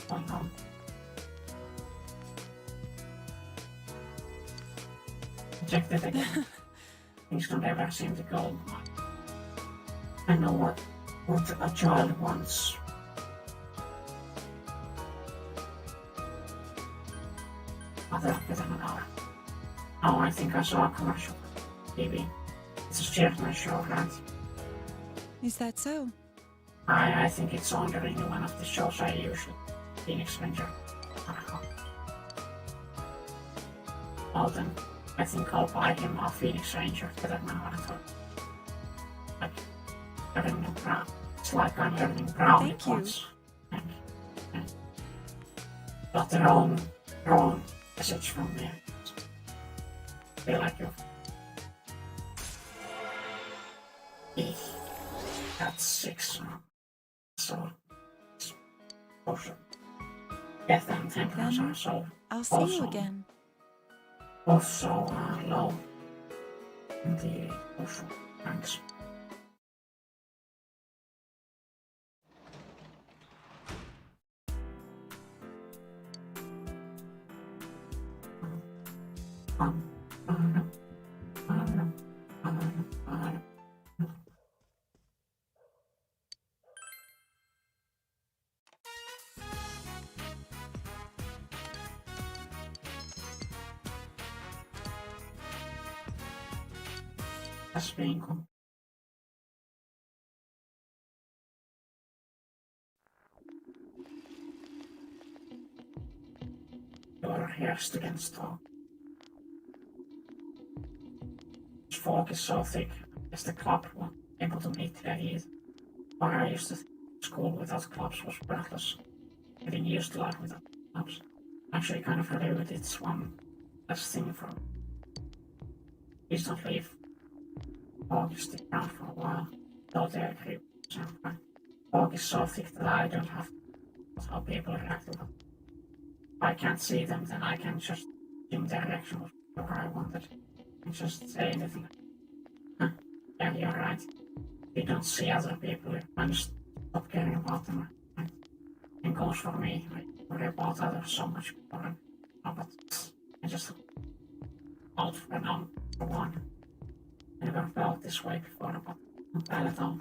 Oh no. Check that again. Things don't ever seem to go. I know what a child wants. Other than an hour. Oh, I think I saw a commercial. TV. It's a Sherman show, right? Is that so? I think it's on during one of the shows I usually. Phoenix Ranger. Well then, I think I'll buy him a Phoenix Ranger for that monitor. Like, everything brown. It's like I'm everything brown at once. Got the wrong message from me. Feel like you. That's 6. So, potion. Get them temperatures are so. I'll see you again. Also low in the potion ranks. That's being cool. Your hairs against talk. This fog is so thick, as the club was able to meet their heat. Why I used to think school without clubs was breathless. Getting used to life without clubs. Actually kind of relate it's one less thing for me. Please don't leave. Fog is stick around for a while, though they agree with me. Fog is so thick that I don't have to know how people react to them. If I can't see them, then I can just assume their reaction was whatever I wanted, and just say anything. Huh, yeah, you're right. You don't see other people, you can just stop caring about them. Right? And goes for me, I worry about others so much more. But I just out for now, for one. I never felt this way before, but not bad at all.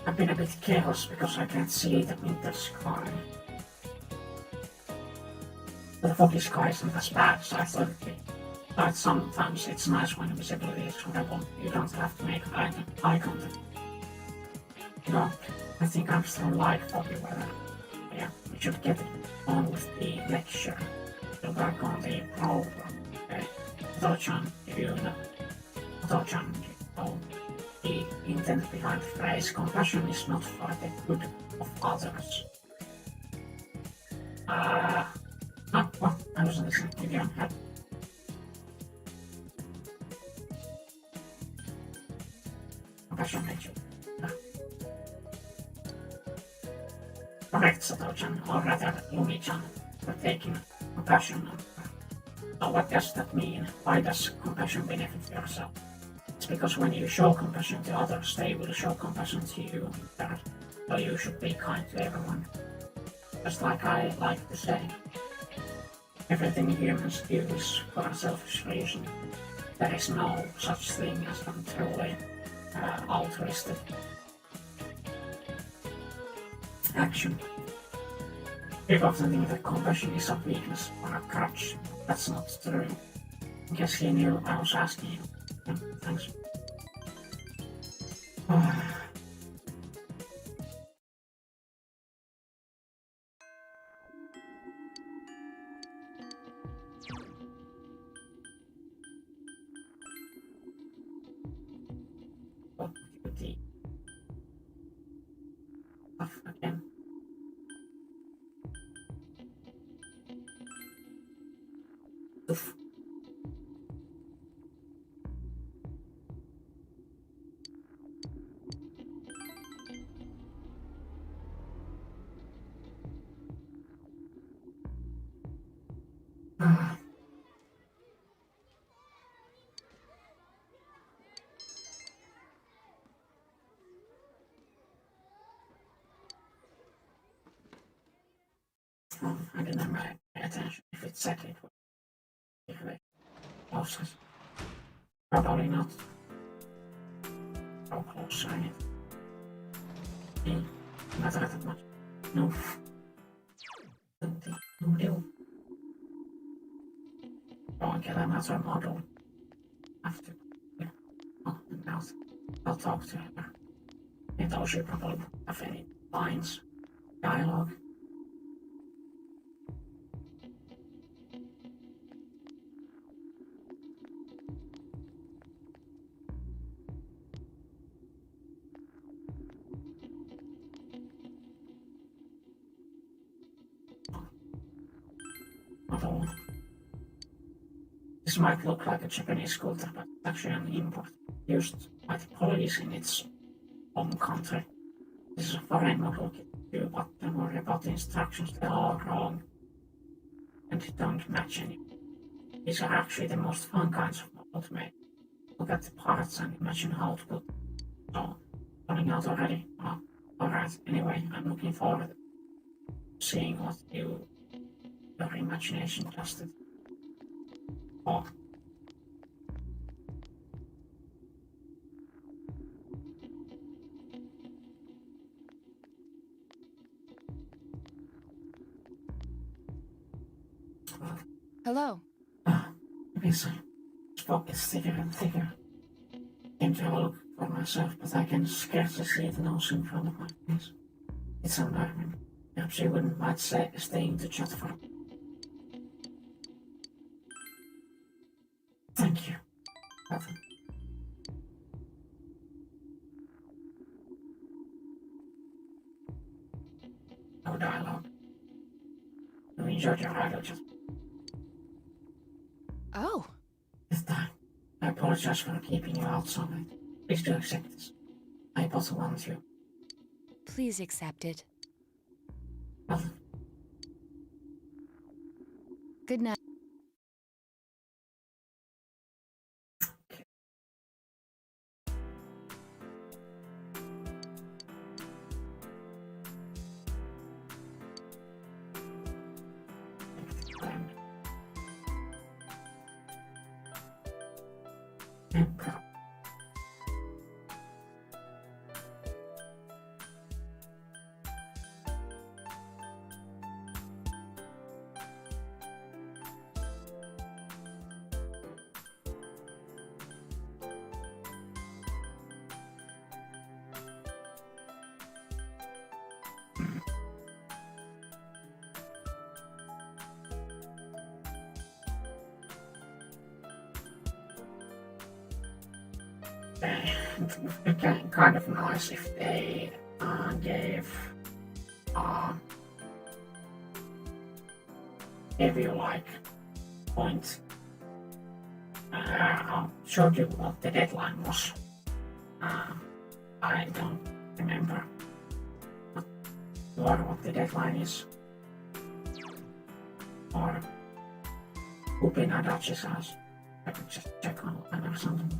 I've been a bit careless because I can't see the winter sky. The foggy sky isn't as bad as I thought it'd be. But sometimes it's nice when visibility is horrible. You don't have to make eye contact. You know, I think I'm still like foggy weather. Yeah, we should get on with the lecture. We'll work on the program. Okay. Oto-chan, if you know. Oto-chan, the intent behind the phrase compassion is not for the good of others. What? I was listening to you on head. Compassion makes you. Correct, Sato-chan, or rather Lumi-chan, for taking compassion on her. So what does that mean? Why does compassion benefit yourself? It's because when you show compassion to others, they will show compassion to you. So you should be kind to everyone. Just like I like to say. Everything humans do is for a selfish reason. There is no such thing as a truly altruistic action. People often think that compassion is a weakness or a crutch. That's not true. I guess he knew I was asking you. Yeah, thanks. What beauty. Off again. Oof. I didn't pay attention if it said it would be like closest. Probably not. So close, I need. Not that much. No. No deal. Go and get another model. After. Yeah. Oh, and now I'll talk to her. Yeah. It also probably don't have any lines, dialogue. Not all. This might look like a Japanese scooter, but it's actually an import used by the police in its home country. This is a foreign model kit too, but don't worry about the instructions, they're all wrong. And they don't match any. These are actually the most fun kinds of models to make. Look at the parts and imagine how it would. So, running out already? Oh, alright, anyway, I'm looking forward to seeing what your imagination trusted. Oh. Hello. This fog is thicker and thicker. I came to have a look for myself, but I can scarcely see the nose in front of my face. It's unnerving. Perhaps you wouldn't mind staying to chat for a bit. Thank you. Nothing. No dialogue. You enjoyed your ride, just. Oh. This time, I apologize for keeping you out so late. Please do accept this. I both want you. Please accept it. Nothing. Good night. Kind of nice if they gave you like point, showed you what the deadline was. I don't remember what the deadline is, or open a Dutch's house. I could just check online or something.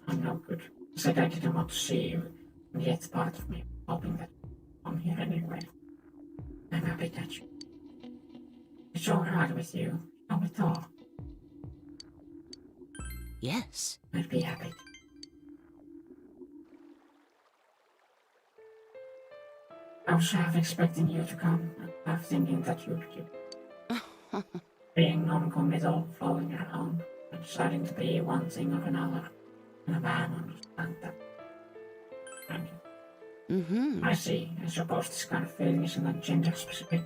I'm no good. I said I didn't want to see you, and yet part of me hoping that I'm here anyway. I'm happy that you. It's alright with you. Not at all. Yes. I'd be happy. I was half expecting you to come, and half thinking that you'd keep being non-committal, floating around, and deciding to be one thing or another, and a man understand that. Thank you. Mm-hmm. I see. I suppose this kind of feeling isn't that gender specific.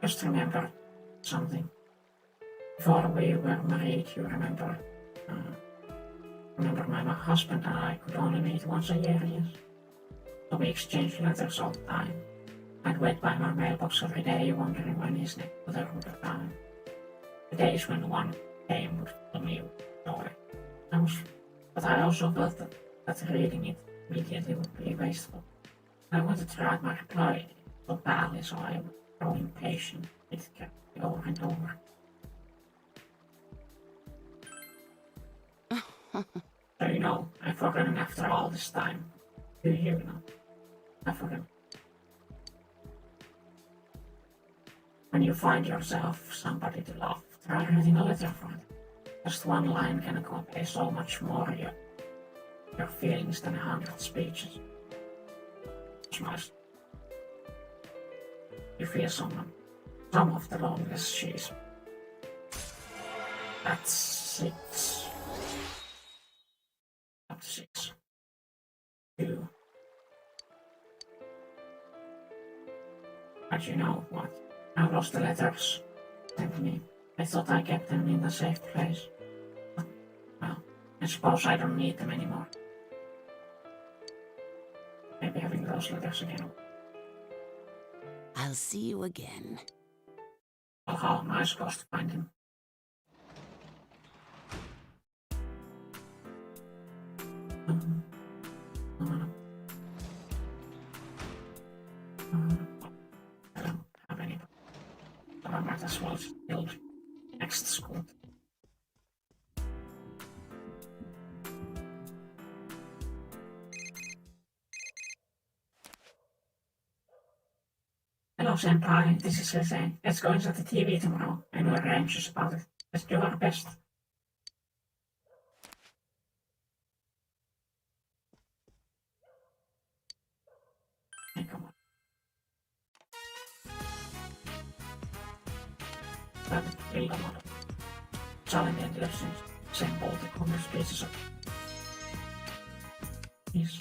Just remember something. Before we were married, you remember my husband and I could only meet once a year, yes? So we exchanged letters all the time. I'd wait by my mailbox every day, wondering when his next letter would arrive. The days when one came would fill me with joy. But I also felt that reading it immediately would be wasteful. I wanted to write my reply so badly, so I would grow impatient. It kept me over and over. So you know, I've forgotten after all this time. Do you know? I've forgotten. when you find yourself somebody to love, try writing a letter for them. Just one line can convey so much more your feelings than 100 speeches. Most you feel some of the loneliness she's. That's 6. Up to 6. 2. But you know what? I lost the letters sent to me. I thought I kept them in a safe place. But, well, I suppose I don't need them anymore. Maybe having those letters again. I'll see you again. Well, how am I supposed to find him? I don't have any. So I might as well just build next school. Hello, Senpai. This is Lise. Let's go into the TV tomorrow. I know you're anxious about it. Let's do our best. Hey, come on. Let's build a model. Challenge and lessons. Assemble the convos pieces of these.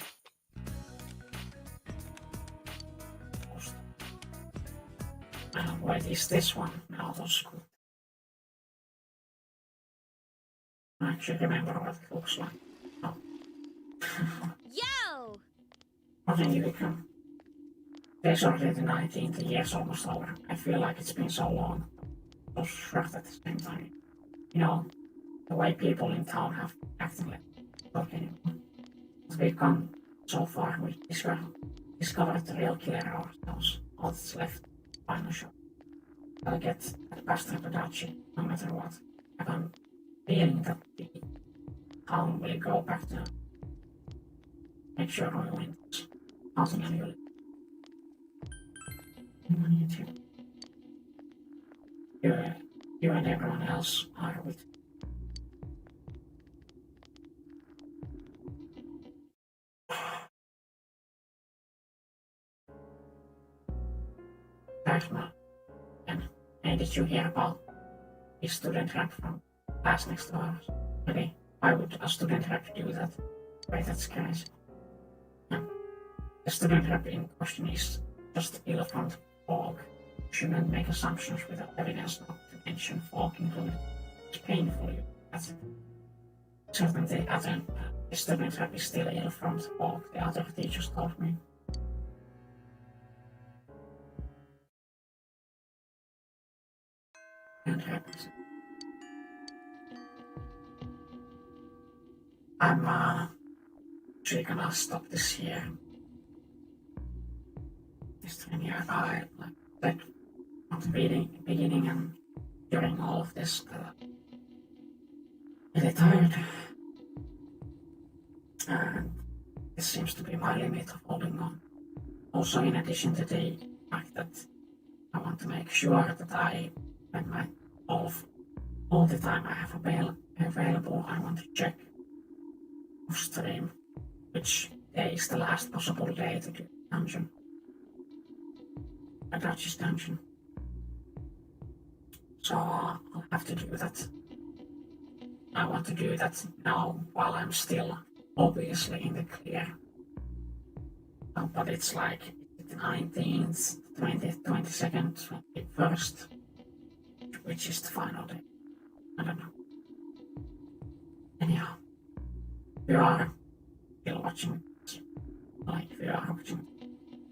Wait, is this one out of school? I actually remember what it looks like. Oh. Yo! What can you become? Today's already the 19th, the year's almost over. I feel like it's been so long. So short at the same time. You know, the way people in town have acted like talking. As we've gone so far, we discovered the real killer ourselves. All that's left, final shot. I'll get past Rapadachi, no matter what. I have a feeling that the town will go back to make sure we win this. Nothing annually. You and everyone else are with. Dagmar. And did you hear about the student rep from class next to ours? Really? Why would a student rep do that? Wait, that's crazy. Yeah. The student rep in question is just ill-informed fog. Shouldn't make assumptions without evidence, not to mention fog included. It's painful, that's it. Certainly the student rep is still ill-informed fog, the other teachers told me. And happens. I'm actually gonna stop this here. This time here, like from the beginning and during all of this, really tired. And this seems to be my limit of holding on. Also, in addition to the fact that I want to make sure that I spend my all the time I have available, I want to check off stream which day is the last possible day to do dungeon. A Dutch's dungeon. So I'll have to do that. I want to do that now while I'm still obviously in the clear. But it's like the 19th, 20th, 22nd, 21st, which is the final day. I don't know. Anyhow, we are still watching. Like, we are watching.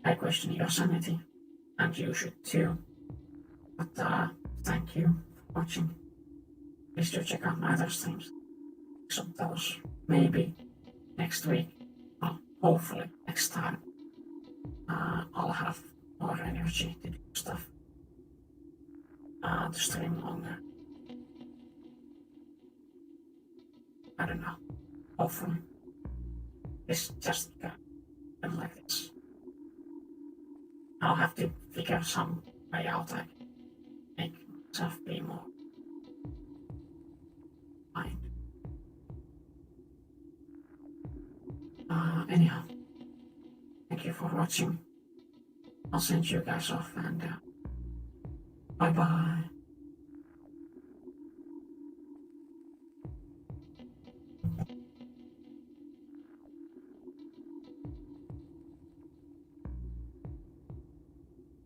I question your sanity, and you should too. But thank you for watching. Please do check out my other streams. Some of those, maybe next week. Well, hopefully next time. I'll have more energy to do stuff. To stream longer. I don't know. Hopefully. It's just been like this. I'll have to figure some way out. myself be more kind. Anyhow, thank you for watching. I'll send you guys off and bye bye.